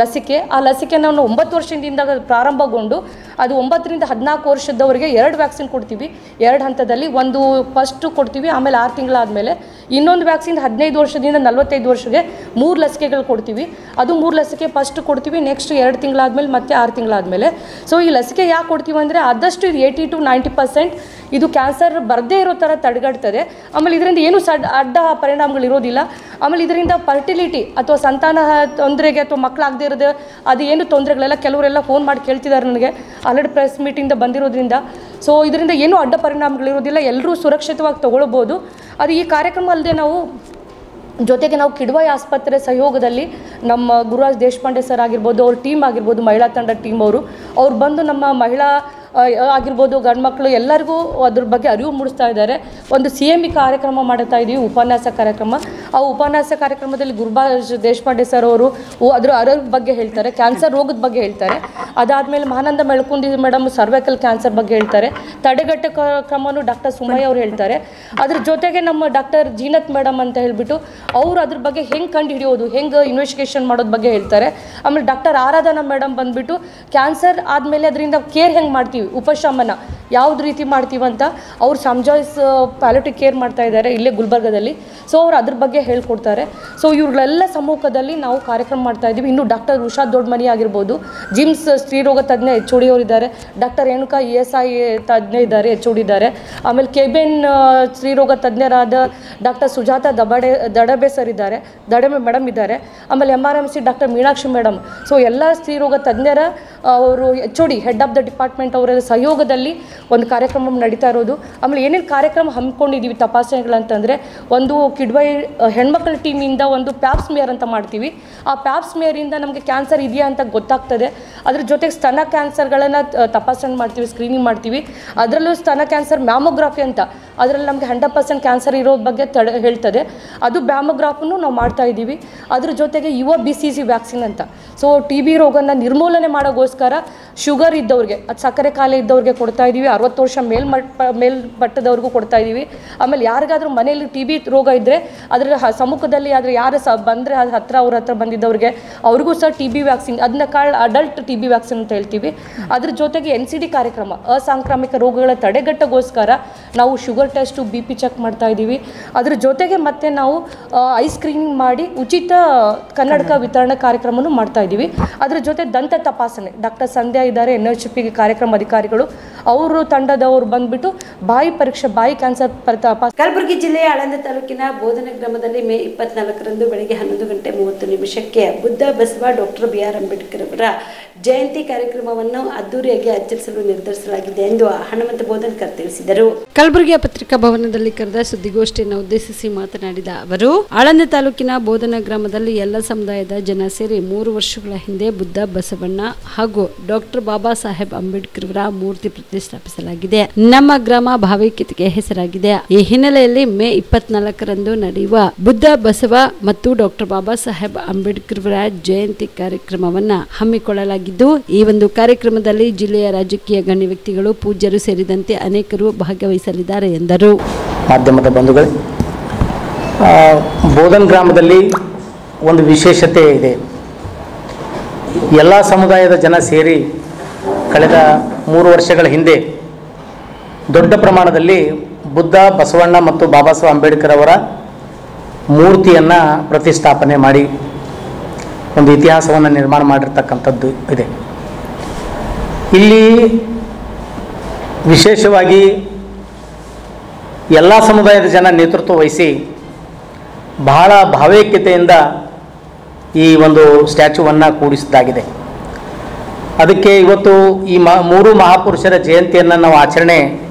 ಲಸಿಕೆ. ಆ ಲಸಿಕೆ ನಾವು 9 ವರ್ಷದಿಂದ ಪ್ರಾರಂಭಗೊಂಡು ಅದು 9ರಿಂದ 14 ವರ್ಷದವರೆಗೆ 2 ವ್ಯಾಕ್ಸಿನ್ ಕೊಡ್ತೀವಿ, 2 ಹಂತದಲ್ಲಿ. ಒಂದು ಫಸ್ಟು ಕೊಡ್ತೀವಿ, ಆಮೇಲೆ 6 ತಿಂಗಳಾದಮೇಲೆ ಇನ್ನೊಂದು ವ್ಯಾಕ್ಸಿನ್ 15 ವರ್ಷದಿಂದ 45 ವರ್ಷಕ್ಕೆ 3 ಲಸಿಕೆಗಳು ಕೊಡ್ತೀವಿ. ಅದು 3 ಲಸಿಕೆ ಫಸ್ಟ್ ಕೊಡ್ತೀವಿ, ನೆಕ್ಸ್ಟ್ 2 ತಿಂಗಳಾದಮೇಲೆ ಮತ್ತೆ 6 ತಿಂಗಳಾದಮೇಲೆ. ಸೊ ಈ ಲಸಿಕೆ ಯಾಕೆ ಕೊಡ್ತೀವಿ ಅಂದರೆ ಆದಷ್ಟು 80 to 90% ಇದು ಕ್ಯಾನ್ಸರ್ ಬರದೇ ಇರೋ ಥರ ತಡೆಗಟ್ತದೆ. ಆಮೇಲೆ ಇದರಿಂದ ಏನು ಅಡ್ಡ ಪರಿಣಾಮಗಳಿರೋದಿಲ್ಲ. ಆಮೇಲೆ ಇದರಿಂದ ಫರ್ಟಿಲಿಟಿ ಅಥವಾ ಸಂತಾನ ತೊಂದರೆಗೆ ಅಥವಾ ಮಕ್ಕಳಾಗದೇ ಇರೋದು ಅದು ಏನು ತೊಂದರೆಗಳೆಲ್ಲ ಕೆಲವರೆಲ್ಲ ಫೋನ್ ಮಾಡಿ ಕೇಳ್ತಿದ್ದಾರೆ ನನಗೆ, ಆಲ್ರೆಡಿ ಪ್ರೆಸ್ ಮೀಟಿಂದ ಬಂದಿರೋದ್ರಿಂದ. ಸೊ ಇದರಿಂದ ಏನೂ ಅಡ್ಡ ಪರಿಣಾಮಗಳಿರೋದಿಲ್ಲ, ಎಲ್ಲರೂ ಸುರಕ್ಷಿತವಾಗಿ ತೊಗೊಳ್ಬೋದು. ಅದು ಈ ಕಾರ್ಯಕ್ರಮ ಅಲ್ಲದೆ ಜೊತೆಗೆ ನಾವು ಕಿಡ್ವಾಯಿ ಆಸ್ಪತ್ರೆ ಸಹಯೋಗದಲ್ಲಿ ನಮ್ಮ ಗುರುರಾಜ್ ದೇಶಪಾಂಡೆ ಸರ್ ಆಗಿರ್ಬೋದು, ಅವ್ರ ಟೀಮ್ ಆಗಿರ್ಬೋದು, ಮಹಿಳಾ ತಂಡ ಟೀಮ್ ಅವ್ರು ಬಂದು ನಮ್ಮ ಮಹಿಳಾ ಆಗಿರ್ಬೋದು, ಗಂಡು ಮಕ್ಕಳು ಎಲ್ಲರಿಗೂ ಅದ್ರ ಬಗ್ಗೆ ಅರಿವು ಮೂಡಿಸ್ತಾ ಇದ್ದಾರೆ. ಒಂದು CME ಕಾರ್ಯಕ್ರಮ ಮಾಡ್ತಾ ಇದ್ದೀವಿ, ಉಪನ್ಯಾಸ ಕಾರ್ಯಕ್ರಮ. ಆ ಉಪನ್ಯಾಸ ಕಾರ್ಯಕ್ರಮದಲ್ಲಿ ಗುರುಬಾಜ್ ದೇಶಪಾಂಡೆ ಸರ್ ಅವರು ಅದರ ಆರೋಗ್ಯದ ಬಗ್ಗೆ ಹೇಳ್ತಾರೆ, ಕ್ಯಾನ್ಸರ್ ರೋಗದ ಬಗ್ಗೆ ಹೇಳ್ತಾರೆ. ಅದಾದಮೇಲೆ ಮಹಾನಂದ ಮೆಳ್ಕುಂದಿ ಮೇಡಮ್ ಸರ್ವೈಕಲ್ ಕ್ಯಾನ್ಸರ್ ಬಗ್ಗೆ ಹೇಳ್ತಾರೆ. ತಡೆಗಟ್ಟ ಕ್ರಮವನ್ನು ಡಾಕ್ಟರ್ ಸುಮಯ್ಯ ಅವರು ಹೇಳ್ತಾರೆ. ಅದ್ರ ಜೊತೆಗೆ ನಮ್ಮ ಡಾಕ್ಟರ್ ಜೀನತ್ ಮೇಡಮ್ ಅಂತ ಹೇಳಿಬಿಟ್ಟು ಅವರು ಅದ್ರ ಬಗ್ಗೆ ಹೆಂಗೆ ಕಂಡು ಹಿಡಿಯೋದು, ಹೆಂಗೆ ಇನ್ವೆಸ್ಟಿಗೇಷನ್ ಮಾಡೋದ್ರ ಬಗ್ಗೆ ಹೇಳ್ತಾರೆ. ಆಮೇಲೆ ಡಾಕ್ಟರ್ ಆರಾಧನಾ ಮೇಡಮ್ ಬಂದುಬಿಟ್ಟು ಕ್ಯಾನ್ಸರ್ ಆದಮೇಲೆ ಅದರಿಂದ ಕೇರ್ ಹೆಂಗೆ ಮಾಡ್ತೀವಿ, ಉಪಶಮನ ಯಾವ್ದು ರೀತಿ ಮಾಡ್ತೀವಂತ ಅವ್ರು ಸಂಜಾಯ್ಸ್ ಪ್ಯಾಲಿಟಿಕ್ ಕೇರ್ ಮಾಡ್ತಾ ಇದ್ದಾರೆ ಇಲ್ಲೇ ಗುಲ್ಬರ್ಗದಲ್ಲಿ. ಸೊ ಅವ್ರು ಅದ್ರ ಬಗ್ಗೆ ಹೇಳ್ಕೊಡ್ತಾರೆ. ಸೊ ಇವ್ರನ್ನೆಲ್ಲ ಸಮ್ಮುಖದಲ್ಲಿ ನಾವು ಕಾರ್ಯಕ್ರಮ ಮಾಡ್ತಾ ಇದ್ದೀವಿ. ಇನ್ನು ಡಾಕ್ಟರ್ ಉಷಾ ದೊಡ್ಡಮನಿ ಆಗಿರ್ಬೋದು, ಜಿಮ್ಸ್ ಸ್ತ್ರೀರೋಗ ತಜ್ಞ HOD ಅವರು ಇದ್ದಾರೆ, ಡಾಕ್ಟರ್ ರೇಣುಕಾ ESI ತಜ್ಞ ಇದ್ದಾರೆ, HOD ಇದ್ದಾರೆ. ಆಮೇಲೆ ಕೆಬಿನ್ ಸ್ತ್ರೀರೋಗ ತಜ್ಞರಾದ ಡಾಕ್ಟರ್ ಸುಜಾತ ದಡಬೆ ಸರ್ ಇದ್ದಾರೆ, ದಡಬೆ ಮೇಡಮ್ ಇದ್ದಾರೆ. ಆಮೇಲೆ MRMC doctor Meenakshi madam. So ಎಲ್ಲ ಸ್ತ್ರೀರೋಗ ತಜ್ಞರ ಅವರು HOD head of the department ಅವರ ಸಹಯೋಗದಲ್ಲಿ ಒಂದು ಕಾರ್ಯಕ್ರಮ ನಡೀತಾ ಇರೋದು. ಆಮೇಲೆ ಏನೇನು ಕಾರ್ಯಕ್ರಮ ಹಮ್ಮಿಕೊಂಡಿದ್ದೀವಿ ತಪಾಸಣೆಗಳಂತಂದರೆ, ಒಂದು ಕಿಡ್ವೈ ಹೆಣ್ಮಕ್ಳ ಟೀಮಿಂದ ಒಂದು ಪ್ಯಾಪ್ಸ್ಮೇರ್ ಅಂತ ಮಾಡ್ತೀವಿ. ಆ ಪ್ಯಾಪ್ಸ್ಮೇರಿಂದ ನಮಗೆ ಕ್ಯಾನ್ಸರ್ ಇದೆಯಾ ಅಂತ ಗೊತ್ತಾಗ್ತದೆ. ಅದ್ರ ಜೊತೆಗೆ ಸ್ತನ ಕ್ಯಾನ್ಸರ್ಗಳನ್ನು ತಪಾಸಣೆ ಮಾಡ್ತೀವಿ, ಸ್ಕ್ರೀನಿಂಗ್ ಮಾಡ್ತೀವಿ. ಅದರಲ್ಲೂ ಸ್ತನ ಕ್ಯಾನ್ಸರ್ ಮ್ಯಾಮೋಗ್ರಾಫಿ ಅಂತ, ಅದರಲ್ಲಿ ನಮಗೆ 100% ಕ್ಯಾನ್ಸರ್ ಇರೋ ಬಗ್ಗೆ ಹೇಳ್ತದೆ. ಅದು ಮ್ಯಾಮೋಗ್ರಾಫನ್ನು ನಾವು ಮಾಡ್ತಾ ಇದ್ದೀವಿ. ಅದ್ರ ಜೊತೆಗೆ ಯುವ BCG ವ್ಯಾಕ್ಸಿನ್ ಅಂತ, ಸೊ TB ರೋಗನ ನಿರ್ಮೂಲನೆ ಮಾಡೋಗೋಸ್ಕರ ಶುಗರ್ ಇದ್ದವ್ರಿಗೆ, ಅದು ಸಕ್ಕರೆ ಕಾಯಿಲೆ ಇದ್ದವ್ರಿಗೆ ಕೊಡ್ತಾ ಇದ್ದೀವಿ. 60 ವರ್ಷ ಮೇಲ್ಪಟ್ಟದವ್ರಿಗೂ ಕೊಡ್ತಾ ಇದ್ದೀವಿ. ಆಮೇಲೆ ಯಾರಿಗಾದ್ರೂ ಮನೆಯಲ್ಲಿ TB ರೋಗ ಇದ್ದರೆ ಅದರ ಸಮ್ಮುಖದಲ್ಲಿ ಆದರೆ ಯಾರು ಬಂದರೆ ಅದು ಅವ್ರ ಹತ್ರ ಬಂದಿದ್ದವ್ರಿಗೆ ಅವ್ರಿಗೂ ಸಹ TB ವ್ಯಾಕ್ಸಿನ್, ಅದನ್ನ ಅಡಲ್ಟ್ TB ವ್ಯಾಕ್ಸಿನ್ ಅಂತ ಹೇಳ್ತೀವಿ. ಅದ್ರ ಜೊತೆಗೆ NCD ಕಾರ್ಯಕ್ರಮ, ಅಸಾಂಕ್ರಾಮಿಕ ರೋಗಗಳ ತಡೆಗಟ್ಟಗೋಸ್ಕರ ನಾವು ಶುಗರ್ ಟೆಸ್ಟು, BP ಚೆಕ್ ಮಾಡ್ತಾ ಇದ್ದೀವಿ. ಅದ್ರ ಜೊತೆಗೆ ಮತ್ತೆ ನಾವು ಐ ಸ್ಕ್ರೀನಿಂಗ್ ಮಾಡಿ ಉಚಿತ ಕನ್ನಡಕ ವಿತರಣಾ ಕಾರ್ಯಕ್ರಮನೂ ಮಾಡ್ತಾ ಇದ್ದೀವಿ. ಅದ್ರ ಜೊತೆ ದಂತ ತಪಾಸಣೆ, ಡಾಕ್ಟರ್ ಸಂಧ್ಯಾ ಇದ್ದಾರೆ, NHP ಕಾರ್ಯಕ್ರಮ ಅಧಿಕಾರಿಗಳು, ಅವರು ತಂಡದವರು ಬಂದ್ಬಿಟ್ಟು ಬಾಯಿ ಪರೀಕ್ಷೆ, ಬಾಯಿ ಕ್ಯಾನ್ಸರ್ ತಪಾಸಣೆ. ಕಲಬುರಗಿ ಜಿಲ್ಲೆಯ ಆಳಂದ ತಾಲೂಕಿನ ಬೋಧನ ಗ್ರಾಮದಲ್ಲಿ ಮೇ 24ರಂದು ಬೆಳಗ್ಗೆ 11:30 ಬುದ್ಧ ಬಸವ ಡಾಕ್ಟರ್ BR ಅಂಬೇಡ್ಕರ್ ಅವರ ಜಯಂತಿ ಕಾರ್ಯಕ್ರಮವನ್ನು ಅದ್ದೂರಿಯಾಗಿ ಆಚರಿಸಲು ನಿರ್ಧರಿಸಲಾಗಿದೆ ಎಂದು ಹನುಮಂತ ಬೋಧನ್ಕರ್ ತಿಳಿಸಿದರು. ಕಲಬುರಗಿಯ ಪತ್ರಿಕಾ ಭವನದಲ್ಲಿ ಕರೆದ ಸುದ್ದಿಗೋಷ್ಠಿಯನ್ನು ಉದ್ದೇಶಿಸಿ ಮಾತನಾಡಿದ ಅವರು, ಆಳಂದ ತಾಲೂಕಿನ ಬೋಧನ ಗ್ರಾಮದಲ್ಲಿ ಎಲ್ಲ ಸಮುದಾಯದ ಜನ ಸೇರಿ 3 ವರ್ಷಗಳ ಹಿಂದೆ ಬುದ್ಧ ಬಸವಣ್ಣ ಹಾಗೂ ಡಾಕ್ಟರ್ ಬಾಬಾ ಸಾಹೇಬ್ ಅಂಬೇಡ್ಕರ್ ಅವರ ಮೂರ್ತಿ ಪ್ರತಿಷ್ಠಾಪಿಸಲಾಗಿದೆ. ನಮ್ಮ ಗ್ರಾಮ ಭಾವೈಕ್ಯತೆಗೆ ಹೆಸರಾಗಿದೆ. ಈ ಹಿನ್ನೆಲೆಯಲ್ಲಿ ಮೇ 24ರಂದು ನಡೆಯುವ ಬುದ್ಧ ಬಸವ ಮತ್ತು ಡಾಕ್ಟರ್ ಬಾಬಾ ಸಾಹೇಬ್ ಅಂಬೇಡ್ಕರ್ ಅವರ ಜಯಂತಿ ಕಾರ್ಯಕ್ರಮವನ್ನ ಹಮ್ಮಿಕೊಳ್ಳಲಾಗಿದ್ದು, ಈ ಒಂದು ಕಾರ್ಯಕ್ರಮದಲ್ಲಿ ಜಿಲ್ಲೆಯ ರಾಜಕೀಯ ಗಣ್ಯ ವ್ಯಕ್ತಿಗಳು, ಪೂಜ್ಯರು ಸೇರಿದಂತೆ ಅನೇಕರು ಭಾಗವಹಿಸಲಿದ್ದಾರೆ ಎಂದರು. ಮಾಧ್ಯಮದ ಬಂಧುಗಳೇ, ಬೋಧನ್ ಗ್ರಾಮದಲ್ಲಿ ಒಂದು ವಿಶೇಷತೆ ಇದೆ. ಎಲ್ಲ ಸಮುದಾಯದ ಜನ ಸೇರಿ ಕಳೆದ 3 ವರ್ಷಗಳ ಹಿಂದೆ ದೊಡ್ಡ ಪ್ರಮಾಣದಲ್ಲಿ ಬುದ್ಧ ಬಸವಣ್ಣ ಮತ್ತು ಬಾಬಾ ಸಾಹೇಬ್ ಅಂಬೇಡ್ಕರ್ ಅವರ ಮೂರ್ತಿಯನ್ನು ಪ್ರತಿಷ್ಠಾಪನೆ ಮಾಡಿ ಒಂದು ಇತಿಹಾಸವನ್ನು ನಿರ್ಮಾಣ ಮಾಡಿರ್ತಕ್ಕಂಥದ್ದು ಇದೆ. ಇಲ್ಲಿ ವಿಶೇಷವಾಗಿ ಎಲ್ಲ ಸಮುದಾಯದ ಜನ ನೇತೃತ್ವ ವಹಿಸಿ ಬಹಳ ಭಾವೈಕ್ಯತೆಯಿಂದ ಈ ಒಂದು ಸ್ಟ್ಯಾಚ್ಯೂವನ್ನು ಕೂಡಿಸಿದ್ದಾಗಿದೆ. ಅದಕ್ಕೆ ಇವತ್ತು ಈ 3 ಮಹಾಪುರುಷರ ಜಯಂತಿಯನ್ನು ನಾವು ಆಚರಣೆ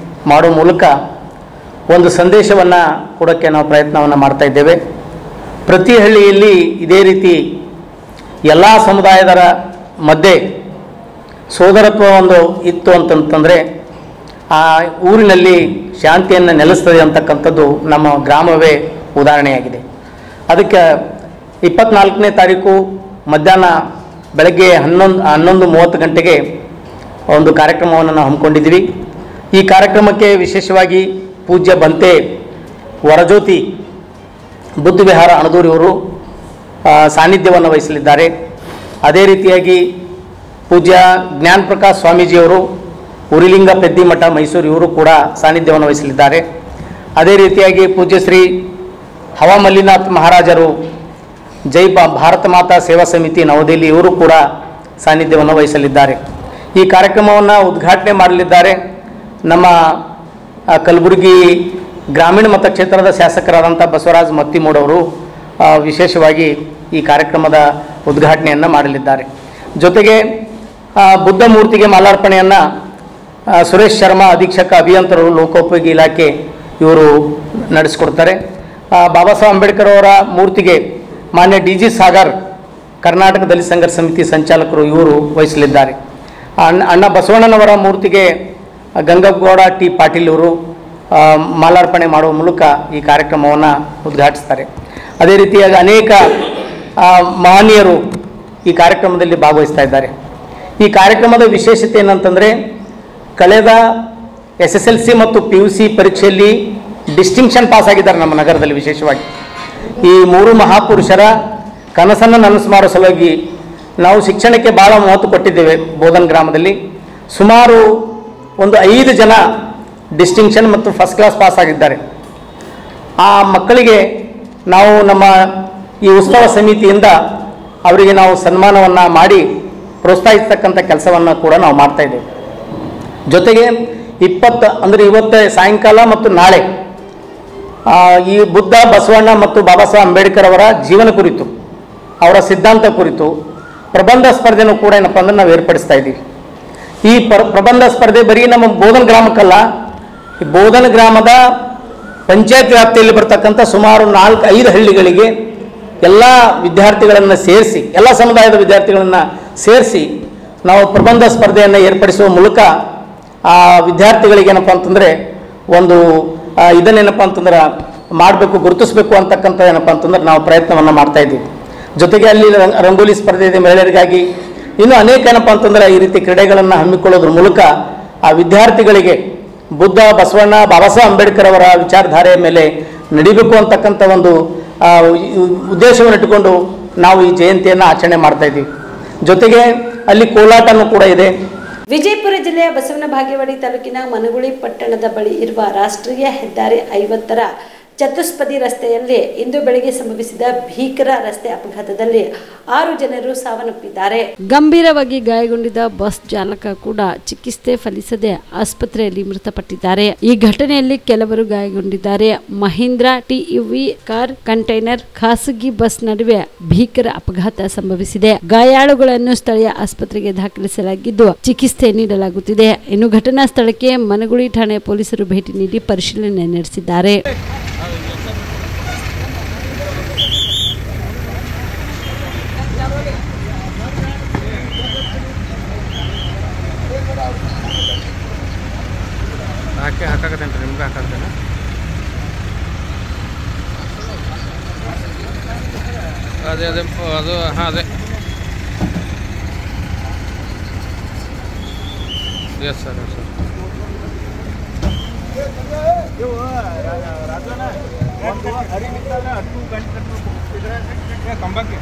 ಮಾಡೋ ಮೂಲಕ ಒಂದು ಸಂದೇಶವನ್ನು ಕೊಡೋಕ್ಕೆ ನಾವು ಪ್ರಯತ್ನವನ್ನು ಮಾಡ್ತಾ ಇದ್ದೇವೆ. ಪ್ರತಿ ಹಳ್ಳಿಯಲ್ಲಿ ಇದೇ ರೀತಿ ಎಲ್ಲ ಸಮುದಾಯದರ ಮಧ್ಯೆ ಸೋದರತ್ವ ಒಂದು ಇತ್ತು ಅಂತಂತಂದರೆ ಆ ಊರಿನಲ್ಲಿ ಶಾಂತಿಯನ್ನು ನೆಲೆಸ್ತದೆ ಅಂತಕ್ಕಂಥದ್ದು ನಮ್ಮ ಗ್ರಾಮವೇ ಉದಾಹರಣೆಯಾಗಿದೆ. ಅದಕ್ಕೆ 24ನೇ ತಾರೀಕು ಮಧ್ಯಾಹ್ನ ಬೆಳಗ್ಗೆ 11:30 ಗಂಟೆಗೆ ಒಂದು ಕಾರ್ಯಕ್ರಮವನ್ನು ನಾವು ಹಮ್ಮಿಕೊಂಡಿದ್ದೀವಿ. ಈ ಕಾರ್ಯಕ್ರಮಕ್ಕೆ ವಿಶೇಷವಾಗಿ ಪೂಜ್ಯ ಬಂತೆ ವರಜ್ಯೋತಿ ಬುದ್ಧ ವಿಹಾರ ಅಣದೂರಿಯವರು ಸಾನ್ನಿಧ್ಯವನ್ನು ವಹಿಸಲಿದ್ದಾರೆ. ಅದೇ ರೀತಿಯಾಗಿ ಪೂಜ್ಯ ಜ್ಞಾನ ಪ್ರಕಾಶ್ ಸ್ವಾಮೀಜಿಯವರು ಉರಿಲಿಂಗ ಪೆದ್ದಿಮಠ ಮೈಸೂರು ಇವರು ಕೂಡ ಸಾನ್ನಿಧ್ಯವನ್ನು ವಹಿಸಲಿದ್ದಾರೆ. ಅದೇ ರೀತಿಯಾಗಿ ಪೂಜ್ಯ ಶ್ರೀ ಹವಾ ಮಲ್ಲಿನಾಥ್ ಮಹಾರಾಜರು ಜೈ ಭಾರತ ಮಾತಾ ಸೇವಾ ಸಮಿತಿ ನವದೆಹಲಿ ಇವರು ಕೂಡ ಸಾನ್ನಿಧ್ಯವನ್ನು ವಹಿಸಲಿದ್ದಾರೆ. ಈ ಕಾರ್ಯಕ್ರಮವನ್ನು ಉದ್ಘಾಟನೆ ಮಾಡಲಿದ್ದಾರೆ ನಮ್ಮ ಕಲಬುರಗಿ ಗ್ರಾಮೀಣ ಮತಕ್ಷೇತ್ರದ ಶಾಸಕರಾದಂಥ ಬಸವರಾಜ ಮತ್ತಿಮೂಡವರು ವಿಶೇಷವಾಗಿ ಈ ಕಾರ್ಯಕ್ರಮದ ಉದ್ಘಾಟನೆಯನ್ನು ಮಾಡಲಿದ್ದಾರೆ. ಜೊತೆಗೆ ಬುದ್ಧ ಮೂರ್ತಿಗೆ ಮಾಲಾರ್ಪಣೆಯನ್ನು ಸುರೇಶ್ ಶರ್ಮಾ ಅಧೀಕ್ಷಕ ಅಭಿಯಂತರರು ಲೋಕೋಪಯೋಗಿ ಇಲಾಖೆ ಇವರು ನಡೆಸಿಕೊಡ್ತಾರೆ. ಬಾಬಾ ಸಾಹೇಬ್ ಅಂಬೇಡ್ಕರ್ ಅವರ ಮೂರ್ತಿಗೆ ಮಾನ್ಯ DG ಸಾಗರ್ ಕರ್ನಾಟಕ ದಲಿತ ಸಂಘರ್ಷ ಸಮಿತಿ ಸಂಚಾಲಕರು ಇವರು ವಹಿಸಲಿದ್ದಾರೆ. ಅಣ್ಣ ಬಸವಣ್ಣನವರ ಮೂರ್ತಿಗೆ ಗಂಗಗೌಡ T ಪಾಟೀಲ್ ಇವರು ಮಾಲಾರ್ಪಣೆ ಮಾಡುವ ಮೂಲಕ ಈ ಕಾರ್ಯಕ್ರಮವನ್ನು ಉದ್ಘಾಟಿಸ್ತಾರೆ. ಅದೇ ರೀತಿಯಾಗಿ ಅನೇಕ ಮಹನೀಯರು ಈ ಕಾರ್ಯಕ್ರಮದಲ್ಲಿ ಭಾಗವಹಿಸ್ತಾ ಇದ್ದಾರೆ. ಈ ಕಾರ್ಯಕ್ರಮದ ವಿಶೇಷತೆ ಏನಂತಂದರೆ, ಕಳೆದ SSLC ಮತ್ತು PUC ಪರೀಕ್ಷೆಯಲ್ಲಿ ಡಿಸ್ಟಿಂಕ್ಷನ್ ಪಾಸ್ ಆಗಿದ್ದಾರೆ ನಮ್ಮ ನಗರದಲ್ಲಿ. ವಿಶೇಷವಾಗಿ ಈ 3 ಮಹಾಪುರುಷರ ಕನಸನ್ನು ನನಸು ಮಾಡೋ ಸಲುವಾಗಿ ನಾವು ಶಿಕ್ಷಣಕ್ಕೆ ಭಾಳ ಮಹತ್ವ ಕೊಟ್ಟಿದ್ದೇವೆ. ಬೋಧನ್ ಗ್ರಾಮದಲ್ಲಿ ಸುಮಾರು ಒಂದು 5 ಜನ ಡಿಸ್ಟಿಂಕ್ಷನ್ ಮತ್ತು ಫಸ್ಟ್ ಕ್ಲಾಸ್ ಪಾಸ್ ಆಗಿದ್ದಾರೆ. ಆ ಮಕ್ಕಳಿಗೆ ನಾವು ನಮ್ಮ ಈ ಉತ್ಸವ ಸಮಿತಿಯಿಂದ ಅವರಿಗೆ ನಾವು ಸನ್ಮಾನವನ್ನು ಮಾಡಿ ಪ್ರೋತ್ಸಾಹಿಸ್ತಕ್ಕಂಥ ಕೆಲಸವನ್ನು ಕೂಡ ನಾವು ಮಾಡ್ತಾಯಿದ್ದೇವೆ. ಜೊತೆಗೆ 20 ಅಂದರೆ ಇವತ್ತು ಸಾಯಂಕಾಲ ಮತ್ತು ನಾಳೆ ಈ ಬುದ್ಧ, ಬಸವಣ್ಣ ಮತ್ತು ಬಾಬಾ ಸಾಹೇಬ್ ಅಂಬೇಡ್ಕರ್ ಅವರ ಜೀವನ ಕುರಿತು, ಅವರ ಸಿದ್ಧಾಂತ ಕುರಿತು ಪ್ರಬಂಧ ಸ್ಪರ್ಧೆನೂ ಕೂಡ ಏನಪ್ಪ ಅಂದ್ರೆ ನಾವು ಏರ್ಪಡಿಸ್ತಾ ಇದ್ದೀವಿ. ಈ ಪ್ರಬಂಧ ಸ್ಪರ್ಧೆ ಬರೀ ನಮ್ಮ ಬೋಧನ್ ಗ್ರಾಮಕ್ಕಲ್ಲ, ಈ ಬೋಧನ್ ಗ್ರಾಮದ ಪಂಚಾಯತ್ ವ್ಯಾಪ್ತಿಯಲ್ಲಿ ಬರ್ತಕ್ಕಂಥ ಸುಮಾರು 4-5 ಹಳ್ಳಿಗಳಿಗೆ ಎಲ್ಲ ವಿದ್ಯಾರ್ಥಿಗಳನ್ನು ಸೇರಿಸಿ, ಎಲ್ಲ ಸಮುದಾಯದ ವಿದ್ಯಾರ್ಥಿಗಳನ್ನು ಸೇರಿಸಿ ನಾವು ಪ್ರಬಂಧ ಸ್ಪರ್ಧೆಯನ್ನು ಏರ್ಪಡಿಸುವ ಮೂಲಕ ಆ ವಿದ್ಯಾರ್ಥಿಗಳಿಗೆ ಏನಪ್ಪ ಅಂತಂದರೆ ಒಂದು ಇದನ್ನೇನಪ್ಪ ಅಂತಂದ್ರೆ ಮಾಡಬೇಕು, ಗುರುತಿಸಬೇಕು ಅಂತಕ್ಕಂಥ ಏನಪ್ಪ ಅಂತಂದ್ರೆ ನಾವು ಪ್ರಯತ್ನವನ್ನು ಮಾಡ್ತಾ ಇದ್ದೀವಿ. ಜೊತೆಗೆ ಅಲ್ಲಿ ರಂಗೋಲಿ ಸ್ಪರ್ಧೆ ಇದೆ ಮಹಿಳೆಯರಿಗಾಗಿ. ಇನ್ನು ಅನೇಕ ಏನಪ್ಪ ಅಂತಂದ್ರೆ ಈ ರೀತಿ ಕ್ರೀಡೆಗಳನ್ನು ಹಮ್ಮಿಕೊಳ್ಳೋದ್ರ ಮೂಲಕ ಆ ವಿದ್ಯಾರ್ಥಿಗಳಿಗೆ ಬುದ್ಧ, ಬಸವಣ್ಣ, ಬಾಬಾ ಸಾಹೇಬ್ ಅಂಬೇಡ್ಕರ್ ಅವರ ವಿಚಾರಧಾರೆಯ ಮೇಲೆ ನಡಿಬೇಕು ಅಂತಕ್ಕಂಥ ಒಂದು ಉದ್ದೇಶವನ್ನು ಇಟ್ಟುಕೊಂಡು ನಾವು ಈ ಜಯಂತಿಯನ್ನು ಆಚರಣೆ ಮಾಡ್ತಾ ಇದ್ದೀವಿ. ಜೊತೆಗೆ ಅಲ್ಲಿ ಕೋಲಾಟನೂ ಕೂಡ ಇದೆ. ವಿಜಯಪುರ ಜಿಲ್ಲೆಯ ಬಸವನ ಬಾಗೇವಾಡಿ ತಾಲೂಕಿನ ಮನಗುಳಿ ಪಟ್ಟಣದ ಬಳಿ ಇರುವ ರಾಷ್ಟ್ರೀಯ ಹೆದ್ದಾರಿ 50ರ ಚತುಷ್ಪದಿ ರಸ್ತೆಯಲ್ಲಿ ಇಂದು ಬೆಳಗ್ಗೆ ಸಂಭವಿಸಿದ ಭೀಕರ ರಸ್ತೆ ಅಪಘಾತದಲ್ಲಿ 6 ಜನರು ಸಾವನ್ನಪ್ಪಿದ್ದಾರೆ. ಗಂಭೀರವಾಗಿ ಗಾಯಗೊಂಡಿದ್ದ ಬಸ್ ಚಾಲಕ ಕೂಡ ಚಿಕಿತ್ಸೆ ಫಲಿಸದೆ ಆಸ್ಪತ್ರೆಯಲ್ಲಿ ಮೃತಪಟ್ಟಿದ್ದಾರೆ. ಈ ಘಟನೆಯಲ್ಲಿ ಕೆಲವರು ಗಾಯಗೊಂಡಿದ್ದಾರೆ. ಮಹೀಂದ್ರ TUV ಕಾರ್ ಕಂಟೈನರ್ ಖಾಸಗಿ ಬಸ್ ನಡುವೆ ಭೀಕರ ಅಪಘಾತ ಸಂಭವಿಸಿದೆ. ಗಾಯಾಳುಗಳನ್ನು ಸ್ಥಳೀಯ ಆಸ್ಪತ್ರೆಗೆ ದಾಖಲಿಸಲಾಗಿದ್ದು ಚಿಕಿತ್ಸೆ ನೀಡಲಾಗುತ್ತಿದೆ. ಇನ್ನು ಘಟನಾ ಸ್ಥಳಕ್ಕೆ ಮನಗುಳಿ ಠಾಣೆ ಪೊಲೀಸರು ಭೇಟಿ ನೀಡಿ ಪರಿಶೀಲನೆ ನಡೆಸಿದ್ದಾರೆ. ಹಾಕಾಕತ್ತೇನ್ರಿ ನಿಮ್ಗೆ ಹಾಕಾಕ್ತೇನೆ. ಅದೇ ಅದು ಹಾಂ ಅದೇ ಎಸ್ ಸರ್ ಎಸ್ ಸರ್. ಕಂಬಕ್ಕೆ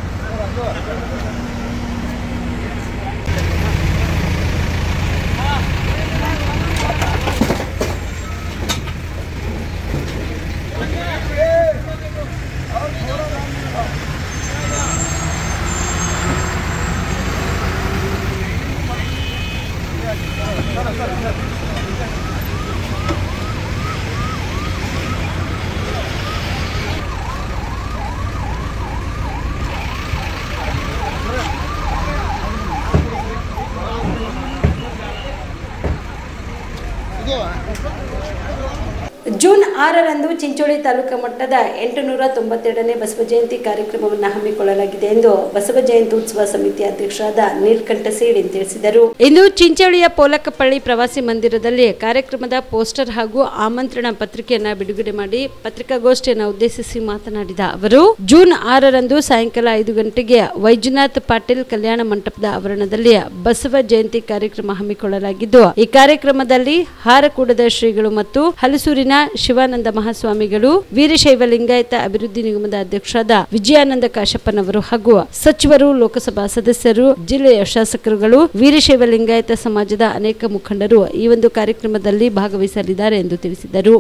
ಜೂನ್ 6ರಂದು ಚಿಂಚೋಳಿ ತಾಲೂಕು ಮಟ್ಟದ 892ನೇ ಬಸವ ಜಯಂತಿ ಕಾರ್ಯಕ್ರಮವನ್ನು ಹಮ್ಮಿಕೊಳ್ಳಲಾಗಿದೆ ಎಂದು ಬಸವ ಜಯಂತಿ ಉತ್ಸವ ಸಮಿತಿ ಅಧ್ಯಕ್ಷರಾದ ನೀಲಕಂಠ ಸೇಡಿ ತಿಳಿಸಿದರು. ಇಂದು ಚಿಂಚೋಳಿಯ ಪೋಲಕಪಳ್ಳಿ ಪ್ರವಾಸಿ ಮಂದಿರದಲ್ಲಿ ಕಾರ್ಯಕ್ರಮದ ಪೋಸ್ಟರ್ ಹಾಗೂ ಆಮಂತ್ರಣ ಪತ್ರಿಕೆಯನ್ನು ಬಿಡುಗಡೆ ಮಾಡಿ ಪತ್ರಿಕಾಗೋಷ್ಠಿಯನ್ನು ಉದ್ದೇಶಿಸಿ ಮಾತನಾಡಿದ ಅವರು, ಜೂನ್ 6ರಂದು ಸಾಯಂಕಾಲ 5 ಗಂಟೆಗೆ ವೈಜನಾಥ್ ಪಾಟೀಲ್ ಕಲ್ಯಾಣ ಮಂಟಪದ ಆವರಣದಲ್ಲಿ ಬಸವ ಜಯಂತಿ ಕಾರ್ಯಕ್ರಮ ಹಮ್ಮಿಕೊಳ್ಳಲಾಗಿದ್ದು, ಈ ಕಾರ್ಯಕ್ರಮದಲ್ಲಿ ಹಾರಕೂಡದ ಶ್ರೀಗಳು ಮತ್ತು ಹಲಸೂರಿನ ಶಿವಾನಂದ ಮಹಾಸ್ವಾಮಿಗಳು, ವೀರಶೈವ ಲಿಂಗಾಯತ ಅಭಿವೃದ್ಧಿ ನಿಗಮದ ಅಧ್ಯಕ್ಷರಾದ ವಿಜಯಾನಂದ ಕಾಶಪ್ಪನವರು ಹಾಗೂ ಸಚಿವರು, ಲೋಕಸಭಾ ಸದಸ್ಯರು, ಜಿಲ್ಲೆಯ ಶಾಸಕರುಗಳು, ವೀರಶೈವ ಲಿಂಗಾಯತ ಸಮಾಜದ ಅನೇಕ ಮುಖಂಡರು ಈ ಒಂದು ಕಾರ್ಯಕ್ರಮದಲ್ಲಿ ಭಾಗವಹಿಸಲಿದ್ದಾರೆ ಎಂದು ತಿಳಿಸಿದರು.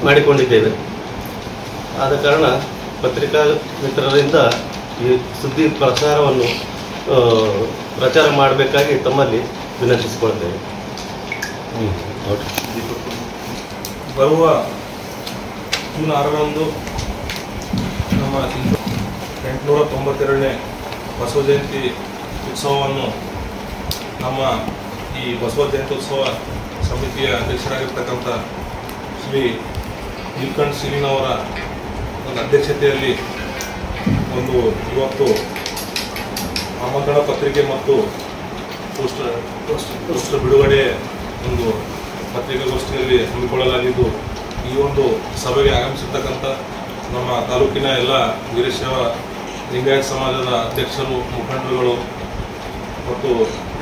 ಮಾಡಿಕೊಂಡಿದ್ದೇವೆ. ಆದ ಕಾರಣ ಪತ್ರಿಕಾ ಮಿತ್ರರಿಂದ ಈ ಸುದ್ದಿ ಪ್ರಚಾರವನ್ನು ಪ್ರಚಾರ ಮಾಡಬೇಕಾಗಿ ತಮ್ಮಲ್ಲಿ ವಿನಂತಿಸಿಕೊಳ್ತೇವೆ. ಬರುವ ಜೂನ್ 6ರಂದು ನಮ್ಮ 892ನೇ ಬಸವ ಜಯಂತಿ ಉತ್ಸವವನ್ನು ನಮ್ಮ ಈ ಬಸವ ಜಯಂತಿ ಉತ್ಸವ ಸಮಿತಿಯ ಅಧ್ಯಕ್ಷರಾಗಿರ್ತಕ್ಕಂಥ ಶ್ರೀ ನೀಲಕಂಠ ಸಿರಿನವರ ಒಂದು ಅಧ್ಯಕ್ಷತೆಯಲ್ಲಿ ಒಂದು ಇವತ್ತು ಆಮಂತ್ರಣ ಪತ್ರಿಕೆ ಮತ್ತು ಪೋಸ್ಟರ್ ಬಿಡುಗಡೆ ಒಂದು ಪತ್ರಿಕಾಗೋಷ್ಠಿಯಲ್ಲಿ ಹಮ್ಮಿಕೊಳ್ಳಲಾಗಿದ್ದು, ಈ ಒಂದು ಸಭೆಗೆ ಆಗಮಿಸಿರ್ತಕ್ಕಂಥ ನಮ್ಮ ತಾಲೂಕಿನ ಎಲ್ಲ ವೀರಶೈವ ಲಿಂಗಾಯತ ಸಮಾಜದ ಅಧ್ಯಕ್ಷರು, ಮುಖಂಡರುಗಳು ಮತ್ತು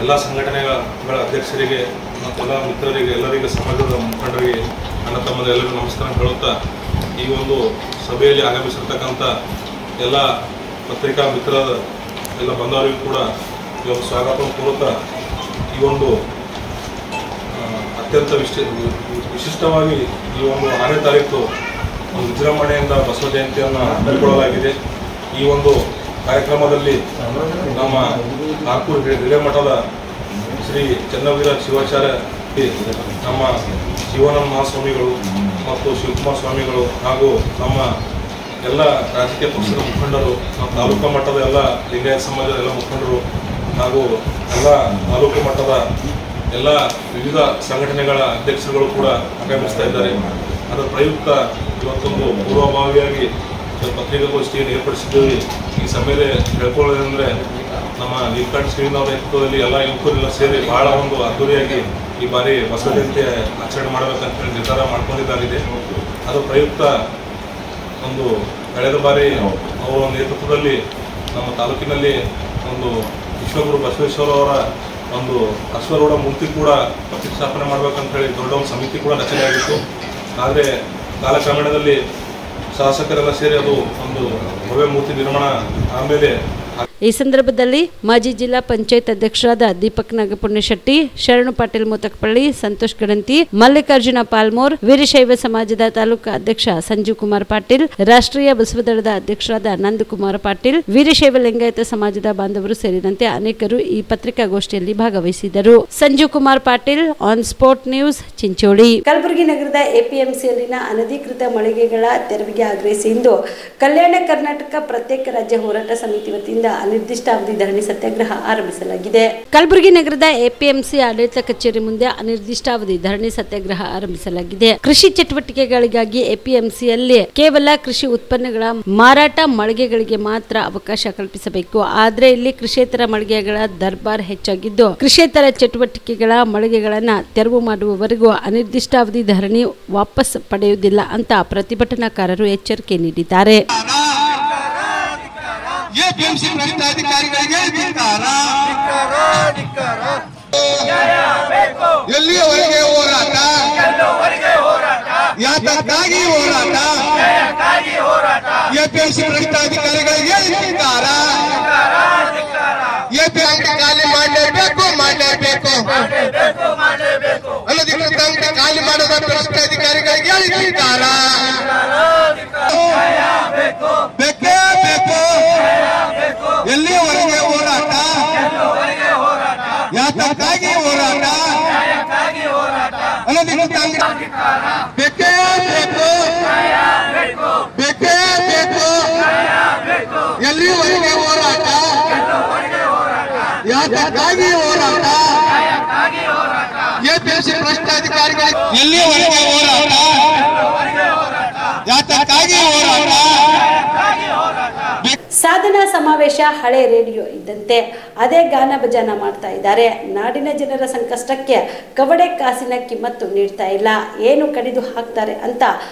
ಎಲ್ಲ ಸಂಘಟನೆಗಳ ಅಧ್ಯಕ್ಷರಿಗೆ ಮತ್ತು ಎಲ್ಲ ಮಿತ್ರರಿಗೆ, ಎಲ್ಲರಿಗೆ, ಸಮಾಜದ ಮುಖಂಡರಿಗೆ, ನನ್ನ ತಮ್ಮದೆಲ್ಲರಿಗೂ ನಮಸ್ಕಾರ ಹೇಳುತ್ತಾ, ಈ ಒಂದು ಸಭೆಯಲ್ಲಿ ಆಗಮಿಸಿರ್ತಕ್ಕಂಥ ಎಲ್ಲ ಪತ್ರಿಕಾ ಮಿತ್ರರ ಎಲ್ಲ ಬಂದವರಿಗೂ ಕೂಡ ಈ ಒಂದು ಸ್ವಾಗತ ಕೋರುತ್ತಾ, ಈ ಒಂದು ಅತ್ಯಂತ ವಿಶಿಷ್ಟವಾಗಿ ಈ ಒಂದು 6ನೇ ತಾರೀಕು ಒಂದು ವಿಜೃಂಭಣೆಯಿಂದ ಬಸವ ಜಯಂತಿಯನ್ನು ಹಮ್ಮಿಕೊಳ್ಳಲಾಗಿದೆ. ಈ ಒಂದು ಕಾರ್ಯಕ್ರಮದಲ್ಲಿ ನಮ್ಮ ನಾಗ್ಪುರ ಹಿರೇಮಠದ ಶ್ರೀ ಚನ್ನವೀರ ಶಿವಾಚಾರ್ಯ, ನಮ್ಮ ಶಿವಾನಂದ ಮಹಾಸ್ವಾಮಿಗಳು ಮತ್ತು ಶಿವಕುಮಾರ ಸ್ವಾಮಿಗಳು ಹಾಗೂ ನಮ್ಮ ಎಲ್ಲ ರಾಜಕೀಯ ಪಕ್ಷದ ಮುಖಂಡರು, ನಮ್ಮ ತಾಲೂಕು ಮಟ್ಟದ ಎಲ್ಲ ಲಿಂಗಾಯತ ಸಮಾಜದ ಎಲ್ಲ ಮುಖಂಡರು ಹಾಗೂ ಎಲ್ಲ ತಾಲೂಕು ಮಟ್ಟದ ಎಲ್ಲ ವಿವಿಧ ಸಂಘಟನೆಗಳ ಅಧ್ಯಕ್ಷರುಗಳು ಕೂಡ ಆಗಮಿಸ್ತಾ ಇದ್ದಾರೆ. ಅದರ ಪ್ರಯುಕ್ತ ಇವತ್ತೊಂದು ಪೂರ್ವಭಾವಿಯಾಗಿ ಪತ್ರಿಕಾಗೋಷ್ಠಿಯನ್ನು ಏರ್ಪಡಿಸಿದ್ದೇವೆ. ಈ ಸಮಯದಲ್ಲಿ ಹೇಳ್ಕೊಳ್ಳೋದಂದರೆ, ನಮ್ಮ ನೀಲಕಂಠ ಶ್ರೀನವರ ನೇತೃತ್ವದಲ್ಲಿ ಎಲ್ಲ ಯುವಕರೆಲ್ಲ ಸೇರಿ ಬಹಳ ಒಂದು ಅದ್ದೂರಿಯಾಗಿ ಈ ಬಾರಿ ಬಸವ ಜಯಂತಿ ಆಚರಣೆ ಮಾಡಬೇಕಂತ ಹೇಳಿ ನಿರ್ಧಾರ ಮಾಡ್ಕೊಂಡಿದ್ದಾಗಿದೆ. ಅದರ ಪ್ರಯುಕ್ತ ಒಂದು ಕಳೆದ ಬಾರಿ ಅವರ ನೇತೃತ್ವದಲ್ಲಿ ನಮ್ಮ ತಾಲೂಕಿನಲ್ಲಿ ಒಂದು ವಿಶ್ವಗುರು ಬಸವೇಶ್ವರವರ ಒಂದು ಅಶ್ವರೂಢ ಮೂರ್ತಿ ಕೂಡ ಪ್ರತಿಷ್ಠಾಪನೆ ಮಾಡಬೇಕಂತ ಹೇಳಿ ದೊಡ್ಡ ಒಂದು ಸಮಿತಿ ಕೂಡ ರಚನೆಯಾಗಿತ್ತು. ಆದರೆ ಕಾಲಕ್ರಮೇಣದಲ್ಲಿ ಶಾಸಕರೆಲ್ಲ ಸೇರಿ ಅದು ಒಂದು ಭವ್ಯ ಮೂರ್ತಿ ನಿರ್ಮಾಣ ಆಮೇಲೆ ಈ ಸಂದರ್ಭದಲ್ಲಿ ಮಾಜಿ ಜಿಲ್ಲಾ ಪಂಚಾಯತ್ ಅಧ್ಯಕ್ಷರಾದ ದೀಪಕ್ ನಾಗಪುಣ್ಯಶೆಟ್ಟಿ, ಶರಣು ಪಾಟೀಲ್ ಮುತಕಪಳ್ಳಿ, ಸಂತೋಷ್ ಗಡಂತಿ, ಮಲ್ಲಿಕಾರ್ಜುನ ಪಾಲ್ಮೋರ್, ವೀರಶೈವ ಸಮಾಜದ ತಾಲೂಕು ಅಧ್ಯಕ್ಷ ಸಂಜೀವ್ ಕುಮಾರ್ ಪಾಟೀಲ್, ರಾಷ್ಟ್ರೀಯ ಬಸವದಳದ ಅಧ್ಯಕ್ಷರಾದ ನಂದಕುಮಾರ್ ಪಾಟೀಲ್, ವೀರಶೈವ ಲಿಂಗಾಯತ ಸಮಾಜದ ಬಾಂಧವರು ಸೇರಿದಂತೆ ಅನೇಕರು ಈ ಪತ್ರಿಕಾಗೋಷ್ಠಿಯಲ್ಲಿ ಭಾಗವಹಿಸಿದರು. Sanjeev Kumar Patil, on spot news, Chincholi. Kalaburagi ನಗರದ ಎಪಿಎಂಸಿಯಲ್ಲಿನ ಅನಧಿಕೃತ ಮಳಿಗೆಗಳ ತೆರವಿಗೆ ಆಗ್ರಹಿಸಿ ಇಂದು ಕಲ್ಯಾಣ ಕರ್ನಾಟಕ ಪ್ರತ್ಯೇಕ ರಾಜ್ಯ ಹೋರಾಟ ಸಮಿತಿ ವತಿಯಿಂದ ಅನಿರ್ದಿಷ್ಟಾವಧಿ ಧರಣಿ ಸತ್ಯಾಗ್ರಹ ಆರಂಭಿಸಲಾಗಿದೆ. ಕಲಬುರಗಿ ನಗರದ ಎಪಿಎಂಸಿ ಆಡಳಿತ ಕಚೇರಿ ಮುಂದೆ ಅನಿರ್ದಿಷ್ಟಾವಧಿ ಧರಣಿ ಸತ್ಯಾಗ್ರಹ ಆರಂಭಿಸಲಾಗಿದೆ. ಕೃಷಿ ಚಟುವಟಿಕೆಗಳಿಗಾಗಿ ಎಪಿಎಂಸಿಯಲ್ಲಿ ಕೇವಲ ಕೃಷಿ ಉತ್ಪನ್ನಗಳ ಮಾರಾಟ ಮಳಿಗೆಗಳಿಗೆ ಮಾತ್ರ ಅವಕಾಶ ಕಲ್ಪಿಸಬೇಕು. ಆದರೆ ಇಲ್ಲಿ ಕೃಷಿಯೇತರ ಮಳಿಗೆಗಳ ದರ್ಬಾರ್ ಹೆಚ್ಚಾಗಿದ್ದು, ಕೃಷಿಯೇತರ ಚಟುವಟಿಕೆಗಳ ಮಳಿಗೆಗಳನ್ನ ತೆರವು ಮಾಡುವವರೆಗೂ ಅನಿರ್ದಿಷ್ಟಾವಧಿ ಧರಣಿ ವಾಪಸ್ ಪಡೆಯುವುದಿಲ್ಲ ಅಂತ ಪ್ರತಿಭಟನಾಕಾರರು ಎಚ್ಚರಿಕೆ ನೀಡಿದ್ದಾರೆ. ಎಪಿಎಂಸಿ ಭ್ರಷ್ಟಾಧಿಕಾರಿಗಳಿಗೆ ಎಲ್ಲಿಯವರೆಗೆ ಹೋರಾಟ, ಯಾತಕ್ಕಾಗಿ ಹೋರಾಟ, ಎಪಿಎಂಸಿ ಭ್ರಷ್ಟಾಧಿಕಾರಿಗಳಿಗೆ ಧಿಕ್ಕಾರ, ಎಪಿಎಂಸಿ ಖಾಲಿ ಮಾಡಲೇಬೇಕು, ಅನಧಿಕೃತ ಖಾಲಿ ಮಾಡದ ಭ್ರಷ್ಟಾಧಿಕಾರಿಗಳಿಗೆ ಧಿಕ್ಕಾರ. ಬೇಕೇ ಬೇಕು, ಎಲ್ಲಿಯವರೆಗೆ ಹೋರಾಟ, ಯಾತಕ್ಕಾಗಿ ಹೋರಾಟ, ಅನಧಿಕೃತ ಬೇಕೇ ಬೇಕು, ಬೇಕೇ ಬೇಕು, ಎಲ್ಲಿಯವರೆಗೆ ಹೋರಾಟ, ಯಾತಕ್ಕಾಗಿ ಹೋರಾಟ, ಎಪಿಎಂಸಿ ಭ್ರಷ್ಟಾಧಿಕಾರಿಗಳಿಗೆ ಎಲ್ಲಿಯವರೆಗೆ ಹೋರಾಟ, ಯಾತಕ್ಕಾಗಿ ಹೋರಾಟ. ಸಾಧನಾ ಸಮಾವೇಶ ಹಳೆ ರೇಡಿಯೋ ಇದ್ದಂತೆ ಅದೇ ಗಾನ ಭಜನ ಮಾಡ್ತಾ ಇದ್ದಾರೆ. ನಾಡಿನ ಜನರ ಸಂಕಷ್ಟಕ್ಕೆ ಕವಡೆ ಕಾಸಿನ ಕಿಮ್ಮತ್ತು ನೀಡ್ತಾ ಇಲ್ಲ, ಏನು ಕಡಿದು ಹಾಕ್ತಾರೆ ಅಂತ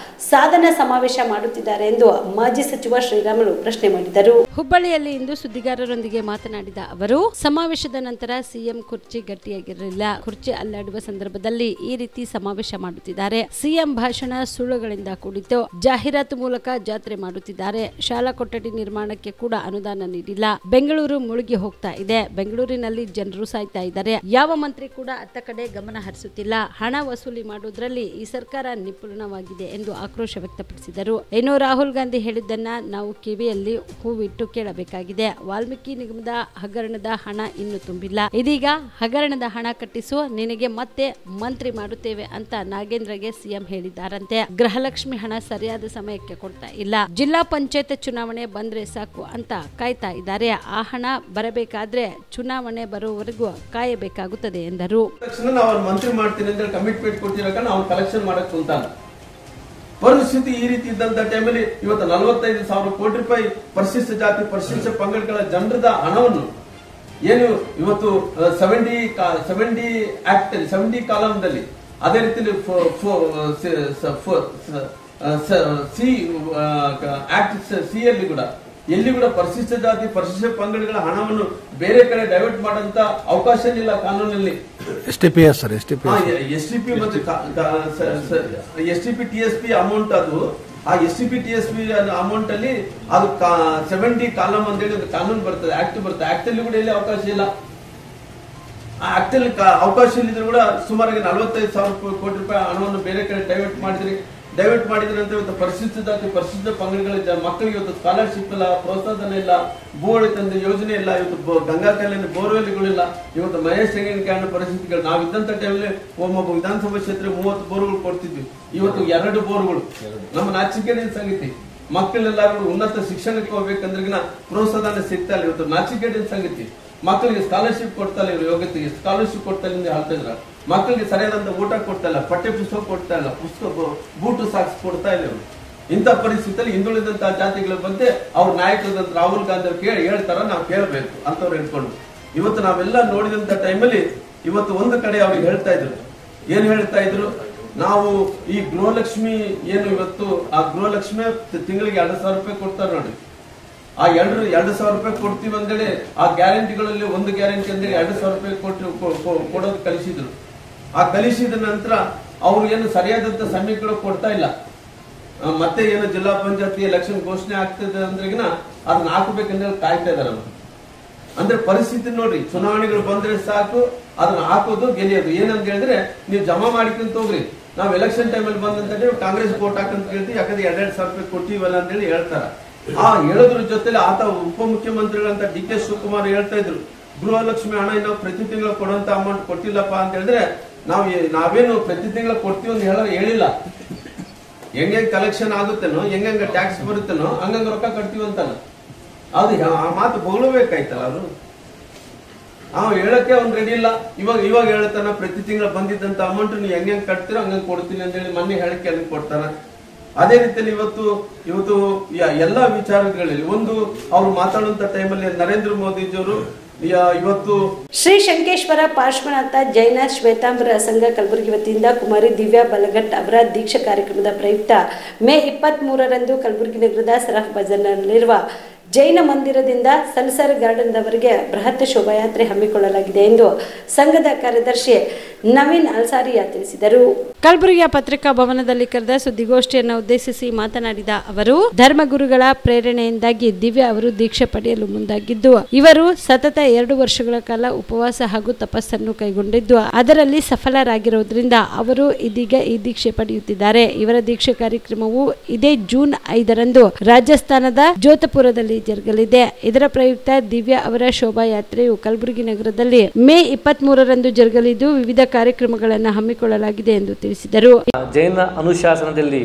ಸಾಧನಾ ಸಮಾವೇಶ ಮಾಡುತ್ತಿದ್ದಾರೆ ಎಂದು ಮಾಜಿ ಸಚಿವ ಶ್ರೀರಾಮುಲು ಪ್ರಶ್ನೆ ಮಾಡಿದರು. ಹುಬ್ಬಳ್ಳಿಯಲ್ಲಿ ಇಂದು ಸುದ್ದಿಗಾರರೊಂದಿಗೆ ಮಾತನಾಡಿದ ಅವರು, ಸಮಾವೇಶದ ನಂತರ ಸಿಎಂ ಕುರ್ಚಿ ಗಟ್ಟಿಯಾಗಿರಲಿಲ್ಲ. ಕುರ್ಚಿ ಅಲ್ಲಾಡುವ ಸಂದರ್ಭದಲ್ಲಿ ಈ ರೀತಿ ಸಮಾವೇಶ ಮಾಡುತ್ತಿದ್ದಾರೆ. ಸಿಎಂ ಭಾಷಣ ಸುಳ್ಳುಗಳಿಂದ ಕೂಡಿತು. ಜಾಹೀರಾತು ಮೂಲಕ ಜಾತ್ರೆ ಮಾಡುತ್ತಿದ್ದಾರೆ. ಶಾಲಾ ಕೊಠಡಿ ನಿರ್ಮಾಣಕ್ಕೆ ಕೂಡ ಅನುದಾನ ನೀಡಿಲ್ಲ. ಬೆಂಗಳೂರು ಮುಳುಗಿ ಹೋಗ್ತಾ ಇದೆ. ಬೆಂಗಳೂರಿನಲ್ಲಿ ಜನರು ಸಾಯ್ತಾ ಇದ್ದಾರೆ. ಯಾವ ಮಂತ್ರಿ ಕೂಡ ಅತ್ತ ಕಡೆ ಗಮನ ಹರಿಸುತ್ತಿಲ್ಲ. ಹಣ ವಸೂಲಿ ಮಾಡುವುದರಲ್ಲಿ ಈ ಸರ್ಕಾರ ನಿಪುಣವಾಗಿದೆ ಎಂದು ಆಕ್ರೋಶ ವ್ಯಕ್ತಪಡಿಸಿದರು. ಇನ್ನು ರಾಹುಲ್ ಗಾಂಧಿ ಹೇಳಿದ್ದನ್ನ ನಾವು ಕಿವಿಯಲ್ಲಿ ಹೂವಿಟ್ಟು ಕೇಳಬೇಕಾಗಿದೆ. ವಾಲ್ಮೀಕಿ ನಿಗಮದ ಹಗರಣದ ಹಣ ಇನ್ನೂ ತುಂಬಿಲ್ಲ. ಇದೀಗ ಹಗರಣದ ಹಣ ಕಟ್ಟಿಸು, ನಿನಗೆ ಮತ್ತೆ ಮಂತ್ರಿ ಮಾಡುತ್ತೇವೆ ಅಂತ ನಾಗೇಂದ್ರಗೆ ಸಿಎಂ ಹೇಳಿದ್ದಾರಂತೆ. ಗೃಹಲಕ್ಷ್ಮಿ ಹಣ ಸರಿಯಾದ ಸಮಯಕ್ಕೆ ಕೊಡ್ತಾ ಇಲ್ಲ. ಜಿಲ್ಲಾ ಪಂಚಾಯತ್ ಚುನಾವಣೆ ಬಂದ್ರೆ ಸಾಕು ಅಂತ ಕಾಯ್ತಾ ಇದ್ದಾರೆ. ಆ ಹಣ ಬರಬೇಕಾದ್ರೆ ಚುನಾವಣೆ ಬರುವವರೆಗೂ ಕಾಯಬೇಕಾಗುತ್ತದೆ ಎಂದರು. ನಾವು ಮಂತ್ರಿ ಮಾಡ್ತೀನಿ ಅಂತ ಕಮಿಟ್ಮೆಂಟ್ ಕೊಡ್ತಿರೋ ಕಾರಣ ಅವ್ನು ಕಲೆಕ್ಷನ್ ಮಾಡಕ್ ಕುಂತಾನ. ಪರಿಸ್ಥಿತಿ ಈ ರೀತಿ ಇದ್ದಂತ ಟೈಮಲ್ಲಿ ಇವತ್ತು 45,000 ಕೋಟಿ ರೂಪಾಯಿ ಪರಿಶಿಷ್ಟ ಜಾತಿ ಪರಿಶಿಷ್ಟ ಪಂಗಡಗಳ ಜನರದ ಹಣವನ್ನು ಏನು ಇವತ್ತು 70 ಆಕ್ಟ್ 70 ಕಾಲಂದಲ್ಲಿ ಅದೇ ರೀತಿಯಲ್ಲಿ ಸಿ ಆಕ್ಟ್ ಸಿ ಯಲ್ಲಿ ಕೂಡ ಎಲ್ಲಿ ಕೂಡ ಪರಿಶಿಷ್ಟ ಜಾತಿ ಪರಿಶಿಷ್ಟ ಪಂಗಡಗಳ ಹಣವನ್ನು ಬೇರೆ ಕಡೆ ಡೈವರ್ಟ್ ಮಾಡಂತ ಅವಕಾಶ ಇಲ್ಲ ಕಾನೂನಲ್ಲಿ. STP ಮತ್ತು STP TSP ಅಮೌಂಟ್ ಅದು ಆ STP TSP ಅಮೌಂಟ್ ಅಲ್ಲಿ ಅದು 70 ಕಾಲಮ್ ಅಂತೇಳಿ ಒಂದು ಕಾನೂನು ಬರ್ತದೆ, ಆಕ್ಟ್ ಬರ್ತದೆ. ಆಕ್ಟ್ ಅಲ್ಲಿ ಕೂಡ ಎಲ್ಲಿ ಅವಕಾಶ ಇಲ್ಲ. ಆ ಆಕ್ಟ್ ಅಲ್ಲಿ ಅವಕಾಶ ಇಲ್ಲಿದ್ರು ಕೂಡ ಸುಮಾರಾಗಿ 45,000 ಕೋಟಿ ರೂಪಾಯಿ ಹಣವನ್ನು ಬೇರೆ ಕಡೆ ಡೈವರ್ಟ್ ಮಾಡಿದ್ರೆ ಅಂತ ಇವತ್ತು ಪರಿಶಿಷ್ಟ ಜಾತಿ ಪರಿಶಿಷ್ಟ ಪಂಗಡಗಳ ಮಕ್ಕಳಿಗೆ ಇವತ್ತು ಸ್ಕಾಲರ್ಶಿಪ್ ಇಲ್ಲ, ಪ್ರೋತ್ಸಾಹನ ಇಲ್ಲ, ಭೂವಳಿತಂದ ಯೋಜನೆ ಇಲ್ಲ, ಇವತ್ತು ಗಂಗಾ ಕಲ್ಯಾಣ ಬೋರ್ವೆಲ್ಗಳಿಲ್ಲ, ಇವತ್ತು ಮಹೇಶ್ ತೆಂಗಿನಕಾಯಿ ಪರಿಸ್ಥಿತಿಗಳು. ನಾವಿದ್ದಂತ ಟೈಮಲ್ಲಿ ಒಬ್ಬ ವಿಧಾನಸಭಾ ಕ್ಷೇತ್ರ 30 ಬೋರ್ಗಳು ಕೊಡ್ತಿದ್ವಿ. ಇವತ್ತು 2 ಬೋರ್ಗಳು. ನಮ್ಮ ನಾಚಿಕೆಯ ಸಂಗತಿ. ಮಕ್ಕಳೆಲ್ಲರೂ ಉನ್ನತ ಶಿಕ್ಷಣಕ್ಕೆ ಹೋಗ್ಬೇಕಂದ್ರಿಗಿನ ಪ್ರೋತ್ಸಾಹನ ಸಿಗ್ತಾ ಇಲ್ಲ. ಇವತ್ತು ನಾಚಿಕೆಯ ಸಂಗತಿ. ಮಕ್ಕಳಿಗೆ ಸ್ಕಾಲರ್ಶಿಪ್ ಕೊಡ್ತಾ ಇಲ್ಲ, ಇವರು ಯೋಗ್ಯತೆಗೆ ಸ್ಕಾಲರ್ಶಿಪ್ ಕೊಡ್ತಾ ಇಲ್ಲ ಹೇಳ್ತಾ ಇದ್ರ. ಮಕ್ಕಳಿಗೆ ಸರಿಯಾದಂತ ಊಟ ಕೊಡ್ತಾ ಇಲ್ಲ, ಪಠ್ಯ ಪುಸ್ತಕ ಕೊಡ್ತಾ ಇಲ್ಲ, ಬೂಟು ಸಾಕ್ಸ್ ಕೊಡ್ತಾ ಇಲ್ಲ. ಇಂಥ ಪರಿಸ್ಥಿತಿಯಲ್ಲಿ ಹಿಂದುಳಿದಂತಹ ಜಾತಿಗಳ ಬಗ್ಗೆ ಅವ್ರ ನಾಯಕರಾದಂತ ರಾಹುಲ್ ಗಾಂಧಿ ಅವ್ರು ಹೇಳ್ತಾರ, ನಾವು ಕೇಳಬೇಕು ಅಂತವ್ರು ಹೇಳ್ಕೊಂಡು. ಇವತ್ತು ನಾವೆಲ್ಲ ನೋಡಿದಂತ ಟೈಮಲ್ಲಿ ಇವತ್ತು ಒಂದು ಕಡೆ ಅವ್ರಿಗೆ ಹೇಳ್ತಾ ಇದ್ರು, ಏನ್ ಹೇಳ್ತಾ ಇದ್ರು, ನಾವು ಈ ಗೃಹಲಕ್ಷ್ಮಿ ಏನು ಇವತ್ತು ಆ ಗೃಹಲಕ್ಷ್ಮಿ ತಿಂಗಳಿಗೆ 2,000 ರೂಪಾಯಿ ಕೊಡ್ತಾರೆ ನೋಡಿ. ಆ 2,000 ರೂಪಾಯಿ ಕೊಡ್ತೀವಿ ಅಂದೇಳಿ ಆ ಗ್ಯಾರಂಟಿಗಳಲ್ಲಿ ಒಂದು ಗ್ಯಾರಂಟಿ ಅಂದ್ರೆ 2,000 ರೂಪಾಯಿ ಕೊಡೋದು ಕಲಿಸಿದ್ರು. ಆ ಕಲಿಸಿದ ನಂತರ ಅವ್ರು ಏನು ಸರಿಯಾದಂತ ಸಮಯಗಳು ಕೊಡ್ತಾ ಇಲ್ಲ. ಮತ್ತೆ ಏನು ಜಿಲ್ಲಾ ಪಂಚಾಯತಿ ಎಲೆಕ್ಷನ್ ಘೋಷಣೆ ಆಗ್ತದೆ ಅಂದ್ರೆಗಿನ ಅದನ್ನ ಹಾಕಬೇಕಂದ್ರೆ ಕಾಯ್ತಾ ಇದಾರೆ ಅವರು. ಅಂದ್ರೆ ಪರಿಸ್ಥಿತಿ ನೋಡ್ರಿ, ಚುನಾವಣೆಗಳು ಬಂದ್ರೆ ಸಾಕು ಅದನ್ನ ಹಾಕೋದು ಗೆಲ್ಲಿಯೋದು. ಏನಂತ ಹೇಳಿದ್ರೆ ನೀವು ಜಮಾ ಮಾಡಿಕೊಂತ ಹೋಗ್ರಿ, ನಾವು ಎಲೆಕ್ಷನ್ ಟೈಮಲ್ಲಿ ಬಂದಂತ ಕಾಂಗ್ರೆಸ್ ವೋಟ್ ಹಾಕಂತ ಕೇಳ್ತೀವಿ, ಯಾಕಂದ್ರೆ 2,000 ರೂಪಾಯಿ ಕೊಟ್ಟಿವಲ್ಲ ಅಂತ ಹೇಳಿ ಹೇಳ್ತಾರ. ಆ ಹೇಳೋದ್ರ ಜೊತೆಲಿ ಆತ ಉಪಮುಖ್ಯಮಂತ್ರಿಗಳಂತ DK ಶಿವಕುಮಾರ್ ಹೇಳ್ತಾ ಇದ್ರು, ಗೃಹಲಕ್ಷ್ಮಿ ಹಣ ನಾವು ಪ್ರತಿ ತಿಂಗಳು ಕೊಡುವಂತ ಅಮೌಂಟ್ ಕೊಟ್ಟಿಲ್ಲಪ್ಪ ಅಂತ ಹೇಳಿದ್ರೆ ನಾವೇನು ಪ್ರತಿ ತಿಂಗಳು ಕೊಡ್ತೀವಿ ಅಂತ ಹೇಳಿಲ್ಲ. ಹೆಂಗೆ ಕಲೆಕ್ಷನ್ ಆಗುತ್ತೇನೋ, ಹೆಂಗ ಟ್ಯಾಕ್ಸ್ ಬರುತ್ತೇನೋ ಹಂಗಂಗ ರೊಕ್ಕ ಕಟ್ತೀವಿ ಅಂತಾನ. ಅದು ಆ ಮಾತು ಬೋಳಬೇಕಾಯ್ತಲ್ಲ ಅವರು. ಹೇಳಕ್ಕೆ ಅವ್ನು ರೆಡಿ ಇಲ್ಲ. ಇವಾಗ ಹೇಳ್ತಾನ ಪ್ರತಿ ತಿಂಗಳು ಬಂದಿದ್ದಂತ ಅಮೌಂಟ್ ನೀವು ಹೆಂಗೆ ಕಟ್ತೀರೋ ಹಂಗಂಗೆ ಕೊಡ್ತೀನಿ ಅಂತ ಹೇಳಿ ಮೊನ್ನೆ ಹೇಳಿಕೆ ಅದನ್ನ ಕೊಡ್ತಾರ. ಅದೇ ರೀತಿಯಲ್ಲಿ ಇವತ್ತು ಎಲ್ಲಾ ವಿಚಾರಗಳಲ್ಲಿ ಒಂದು ಅವ್ರು ಮಾತಾಡುವಂತ ಟೈಮಲ್ಲಿ ನರೇಂದ್ರ ಮೋದಿಜಿಯವರು ಇವತ್ತು ಶ್ರೀ ಶಂಕೇಶ್ವರ ಪಾರ್ಶ್ವನಾಥ ಜೈನ ಶ್ವೇತಾಂಬರ ಸಂಘ ಕಲಬುರಗಿ ವತಿಯಿಂದ ಕುಮಾರಿ ದಿವ್ಯಾ ಬಲಘಟ್ ಅವರ ದೀಕ್ಷಾ ಕಾರ್ಯಕ್ರಮದ ಪ್ರಯುಕ್ತ ಮೇ 23ರಂದು ಕಲಬುರಗಿ ನಗರದ ಸರಫ್ ಬಜಾರ್ನಲ್ಲಿರುವ ಜೈನ ಮಂದಿರದಿಂದ ಸಲ್ಸರ್ ಗಾರ್ಡನ್ದವರೆಗೆ ಬೃಹತ್ ಶೋಭಾಯಾತ್ರೆ ಹಮ್ಮಿಕೊಳ್ಳಲಾಗಿದೆ ಎಂದು ಸಂಘದ ಕಾರ್ಯದರ್ಶಿ ನವೀನ್ ಅಲ್ಸಾರಿಯಾ ತಿಳಿಸಿದರು. ಕಲಬುರಗಿಯ ಪತ್ರಿಕಾ ಭವನದಲ್ಲಿ ಕರೆದ ಸುದ್ದಿಗೋಷ್ಠಿಯನ್ನು ಉದ್ದೇಶಿಸಿ ಮಾತನಾಡಿದ ಅವರು, ಧರ್ಮಗುರುಗಳ ಪ್ರೇರಣೆಯಿಂದಾಗಿ ದಿವ್ಯಾ ಅವರು ದೀಕ್ಷೆ ಪಡೆಯಲು ಮುಂದಾಗಿದ್ದು, ಇವರು ಸತತ 2 ವರ್ಷಗಳ ಕಾಲ ಉಪವಾಸ ಹಾಗೂ ತಪಸ್ಸನ್ನು ಕೈಗೊಂಡಿದ್ದು ಅದರಲ್ಲಿ ಸಫಲರಾಗಿರುವುದರಿಂದ ಅವರು ಇದೀಗ ಈ ದೀಕ್ಷೆ ಪಡೆಯುತ್ತಿದ್ದಾರೆ. ಇವರ ದೀಕ್ಷೆ ಕಾರ್ಯಕ್ರಮವು ಇದೇ ಜೂನ್ 5ರಂದು ರಾಜಸ್ಥಾನದ ಜೋಧಪುರದಲ್ಲಿ ಜರುಗಲಿದೆ. ಇದರ ಪ್ರಯುಕ್ತ ದಿವ್ಯಾ ಅವರ ಶೋಭಾಯಾತ್ರೆಯು ಕಲಬುರಗಿ ನಗರದಲ್ಲಿ ಮೇ 23ರಂದು ಜರುಗಲಿದ್ದು ವಿವಿಧ ಕಾರ್ಯಕ್ರಮಗಳನ್ನು ಹಮ್ಮಿಕೊಳ್ಳಲಾಗಿದೆ ಎಂದು ತಿಳಿಸಿದರು. ಜೈನ ಅನುಶಾಸನದಲ್ಲಿ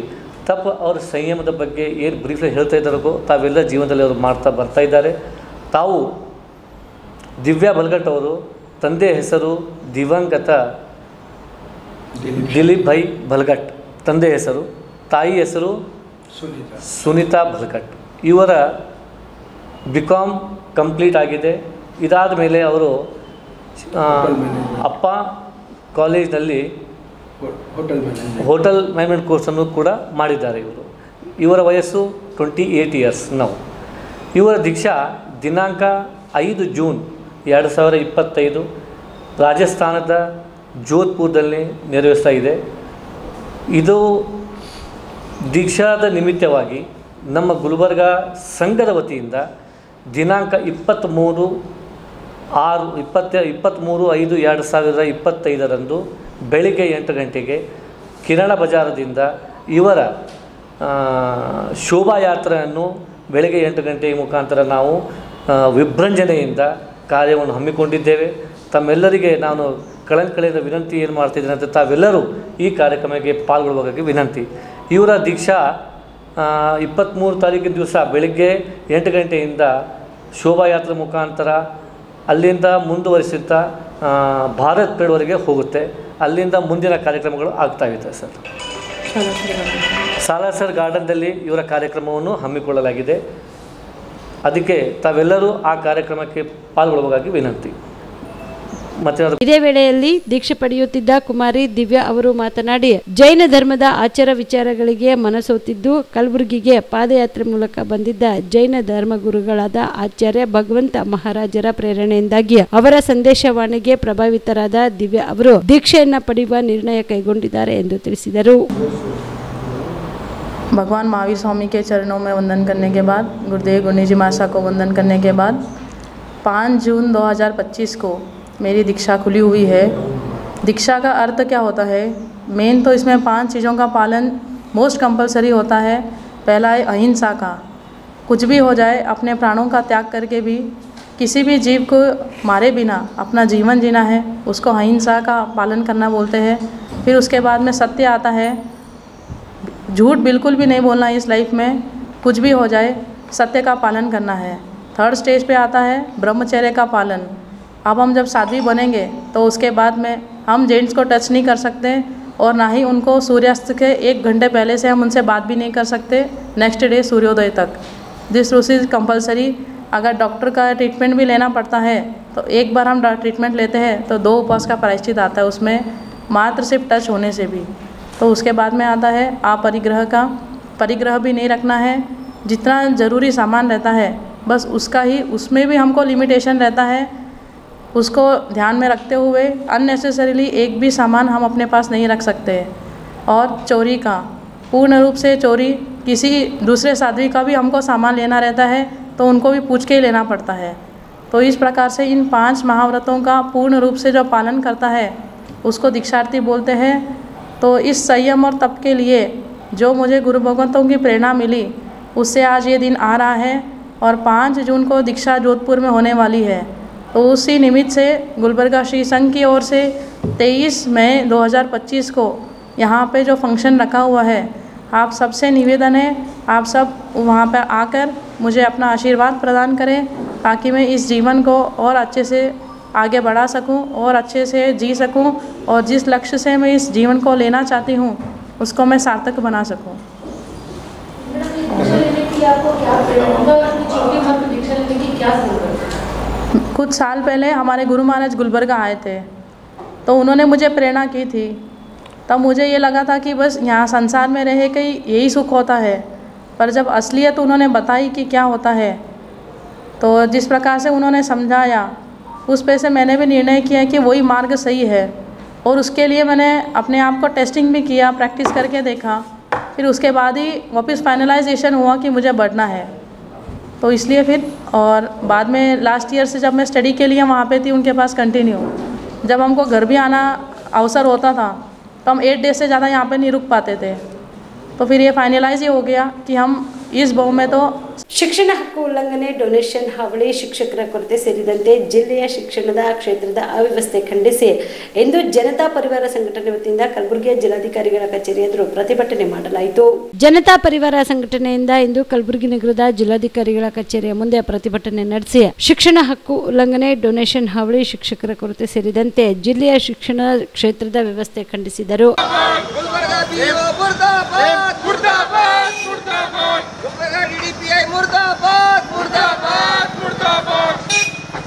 ತಪ ಅವರ ಸಂಯಮದ ಬಗ್ಗೆ ಏನು ಬ್ರೀಫ್ಲಿ ಹೇಳ್ತಾ ಇದ್ದಾರೋ ತಾವೆಲ್ಲ ಜೀವನದಲ್ಲಿ ಅವರು ಮಾಡ್ತಾ ಬರ್ತಾ ಇದ್ದಾರೆ. ತಾವು ದಿವ್ಯಾ ಬಲಘಟ್ ಅವರು ತಂದೆ ಹೆಸರು ದಿವಂಗತ ದಿಲೀಪ್ ಭಾಯ್ ಬಲಘಟ್ ತಂದೆ ಹೆಸರು, ತಾಯಿ ಹೆಸರು ಸುನೀತಾ ಬಲಘಟ್. ಇವರ BCom ಕಂಪ್ಲೀಟ್ ಆಗಿದೆ. ಇದಾದ ಮೇಲೆ ಅವರು ಅಪ್ಪ ಕಾಲೇಜ್ನಲ್ಲಿ ಹೋಟೆಲ್ ಮ್ಯಾನೇಜ್ಮೆಂಟ್ ಕೋರ್ಸನ್ನು ಕೂಡ ಮಾಡಿದ್ದಾರೆ. ಇವರ ವಯಸ್ಸು 28 ಇಯರ್ಸ್ ನಾವು. ಇವರ ದೀಕ್ಷಾ ದಿನಾಂಕ 5 ಜೂನ್ 2025 ರಾಜಸ್ಥಾನದ ಜೋಧ್ಪುರದಲ್ಲಿ ನೆರವೇರಿಸ್ತಾ ಇದೆ. ಇದು ದೀಕ್ಷಾದ ನಿಮಿತ್ತವಾಗಿ ನಮ್ಮ ಗುಲ್ಬರ್ಗ ಸಂಘದ ವತಿಯಿಂದ ದಿನಾಂಕ 23/5/2025 ಬೆಳಿಗ್ಗೆ 8 ಗಂಟೆಗೆ ಕಿರಣ ಬಜಾರದಿಂದ ಇವರ ಶೋಭಾಯಾತ್ರೆಯನ್ನು ಬೆಳಗ್ಗೆ 8 ಗಂಟೆಯ ಮುಖಾಂತರ ನಾವು ವಿಭೃಂಜನೆಯಿಂದ ಕಾರ್ಯವನ್ನು ಹಮ್ಮಿಕೊಂಡಿದ್ದೇವೆ. ತಮ್ಮೆಲ್ಲರಿಗೆ ನಾನು ಕಳಕಳಿಯಿಂದ ವಿನಂತಿ ಏನು ಮಾಡ್ತಿದ್ದೇನೆ ಅಂತ ತಾವೆಲ್ಲರೂ ಈ ಕಾರ್ಯಕ್ರಮಕ್ಕೆ ಪಾಲ್ಗೊಳ್ಳುವುದಕ್ಕೆ ವಿನಂತಿ. ಇವರ ದೀಕ್ಷಾ 23 ತಾರೀಕಿನ ದಿವಸ ಬೆಳಗ್ಗೆ 8 ಗಂಟೆಯಿಂದ ಶೋಭಾಯಾತ್ರೆ ಮುಖಾಂತರ ಅಲ್ಲಿಂದ ಮುಂದುವರಿಸುತ್ತಾ ಭಾರತ್ ಪೇಡ್ವರೆಗೆ ಹೋಗುತ್ತೆ. ಅಲ್ಲಿಂದ ಮುಂದಿನ ಕಾರ್ಯಕ್ರಮಗಳು ಆಗ್ತಾಯಿದೆ ಸರ್. ಸಾಲಾಸರ್ ಗಾರ್ಡನ್ದಲ್ಲಿ ಇವರ ಕಾರ್ಯಕ್ರಮವನ್ನು ಹಮ್ಮಿಕೊಳ್ಳಲಾಗಿದೆ. ಅದಕ್ಕೆ ತಾವೆಲ್ಲರೂ ಆ ಕಾರ್ಯಕ್ರಮಕ್ಕೆ ಪಾಲ್ಗೊಳ್ಳಬೇಕಾಗಿ ವಿನಂತಿ. ಇದೇ ವೇಳೆಯಲ್ಲಿ ದೀಕ್ಷೆ ಪಡೆಯುತ್ತಿದ್ದ ಕುಮಾರಿ ದಿವ್ಯಾ ಅವರು ಮಾತನಾಡಿ, ಜೈನ ಧರ್ಮದ ಆಚಾರ ವಿಚಾರಗಳಿಗೆ ಮನಸೋತಿದ್ದು ಕಲಬುರಗಿಗೆ ಪಾದಯಾತ್ರೆ ಮೂಲಕ ಬಂದಿದ್ದ ಜೈನ ಧರ್ಮಗುರುಗಳಾದ ಆಚಾರ್ಯ ಭಗವಂತ ಮಹಾರಾಜರ ಪ್ರೇರಣೆಯಿಂದಾಗಿ ಅವರ ಸಂದೇಶವಾಣಿಗೆ ಪ್ರಭಾವಿತರಾದ ದಿವ್ಯಾ ಅವರು ದೀಕ್ಷೆಯನ್ನ ಪಡೆಯುವ ನಿರ್ಣಯ ಕೈಗೊಂಡಿದ್ದಾರೆ ಎಂದು ತಿಳಿಸಿದರು. भगवान महावीर स्वामी के चरणों में वंदन करने के बाद, गुरुदेव गुरनी जी मासा को वंदन करने के बाद 5 जून 2025 को मेरी दीक्षा खुली हुई है. दीक्षा का अर्थ क्या होता है? मेन तो इसमें 5 चीज़ों का पालन मोस्ट कंपलसरी होता है. पहला है अहिंसा का, कुछ भी हो जाए अपने प्राणों का त्याग करके भी किसी भी जीव को मारे बिना अपना जीवन जीना है, उसको अहिंसा का पालन करना बोलते हैं. फिर उसके बाद में सत्य आता है, झूठ बिल्कुल भी नहीं बोलना इस लाइफ में, कुछ भी हो जाए सत्य का पालन करना है. थर्ड स्टेज पे आता है ब्रह्मचर्य का पालन. अब हम जब साध्वी बनेंगे तो उसके बाद में हम जेंट्स को टच नहीं कर सकते और ना ही उनको सूर्यास्त के 1 घंटे पहले से हम उनसे बात भी नहीं कर सकते नेक्स्ट डे सूर्योदय तक. This rule is compulsory. अगर डॉक्टर का ट्रीटमेंट भी लेना पड़ता है तो एक बार हम ट्रीटमेंट लेते हैं तो 2 उपवास का प्रायश्चित आता है उसमें, मात्र सिर्फ टच होने से भी. तो उसके बाद में आता है अपरिग्रह का. परिग्रह भी नहीं रखना है, जितना ज़रूरी सामान रहता है बस उसका ही, उसमें भी हमको लिमिटेशन रहता है, उसको ध्यान में रखते हुए अननेसेसरीली एक भी सामान हम अपने पास नहीं रख सकते. और चोरी का, पूर्ण रूप से चोरी, किसी दूसरे साध्वी का भी हमको सामान लेना रहता है तो उनको भी पूछ के ही लेना पड़ता है. तो इस प्रकार से इन 5 महाव्रतों का पूर्ण रूप से जो पालन करता है उसको दीक्षार्थी बोलते हैं. तो इस संयम और तप के लिए जो मुझे गुरु भगवंतों की प्रेरणा मिली उससे आज ये दिन आ रहा है और 5 जून को दीक्षा जोधपुर में होने वाली है. तो उसी निमित्त से गुलबर्गा श्री संघ की ओर से 23 मई 2025 को यहाँ पे जो फंक्शन रखा हुआ है, आप सबसे निवेदन है आप सब वहाँ पर आकर मुझे अपना आशीर्वाद प्रदान करें ताकि मैं इस जीवन को और अच्छे से आगे बढ़ा सकूं और अच्छे से जी सकूं और जिस लक्ष्य से मैं इस जीवन को लेना चाहती हूं उसको मैं सार्थक बना सकूं. कुछ साल पहले हमारे गुरु महाराज गुलबर्गा आए थे तो उन्होंने मुझे प्रेरणा की थी. तब मुझे ये लगा था कि बस यहाँ संसार में रह के यही सुख होता है, पर जब असलियत उन्होंने बताई कि क्या होता है तो जिस प्रकार से उन्होंने समझाया उस पे से मैंने भी निर्णय किया कि वही मार्ग सही है. और उसके लिए मैंने अपने आप को टेस्टिंग भी किया, प्रैक्टिस करके देखा, फिर उसके बाद ही वापस फाइनलाइजेशन हुआ कि मुझे बढ़ना है. तो इसलिए फिर और बाद में लास्ट ईयर से जब मैं स्टडी के लिए वहाँ पे थी उनके पास कंटिन्यू, जब हमको घर भी आना अवसर होता था तो हम 8 डेज से ज़्यादा यहाँ पे नहीं रुक पाते थे. तो फिर ये फाइनलाइज ही हो गया कि हम इस भाव में तो ಶಿಕ್ಷಣ ಹಕ್ಕು ಉಲ್ಲಂಘನೆ, ಡೊನೇಷನ್ ಹಾವಳಿ, ಶಿಕ್ಷಕರ ಕೊರತೆ ಸೇರಿದಂತೆ ಜಿಲ್ಲೆಯ ಶಿಕ್ಷಣದ ಕ್ಷೇತ್ರದ ಅವ್ಯವಸ್ಥೆ ಖಂಡಿಸಿ ಇಂದು ಜನತಾ ಪರಿವಾರ ಸಂಘಟನೆ ವತಿಯಿಂದ ಕಲಬುರಗಿಯ ಜಿಲ್ಲಾಧಿಕಾರಿಗಳ ಕಚೇರಿ ಎದುರು ಪ್ರತಿಭಟನೆ ಮಾಡಲಾಯಿತು. ಜನತಾ ಪರಿವಾರ ಸಂಘಟನೆಯಿಂದ ಇಂದು ಕಲಬುರಗಿ ನಗರದ ಜಿಲ್ಲಾಧಿಕಾರಿಗಳ ಕಚೇರಿಯ ಮುಂದೆ ಪ್ರತಿಭಟನೆ ನಡೆಸಿ ಶಿಕ್ಷಣ ಹಕ್ಕು ಉಲ್ಲಂಘನೆ, ಡೊನೇಷನ್ ಹಾವಳಿ, ಶಿಕ್ಷಕರ ಕೊರತೆ ಸೇರಿದಂತೆ ಜಿಲ್ಲೆಯ ಶಿಕ್ಷಣ ಕ್ಷೇತ್ರದ ವ್ಯವಸ್ಥೆ ಖಂಡಿಸಿದರು. मुर्दाबाद मुर्दाबाद मुर्दाबाद.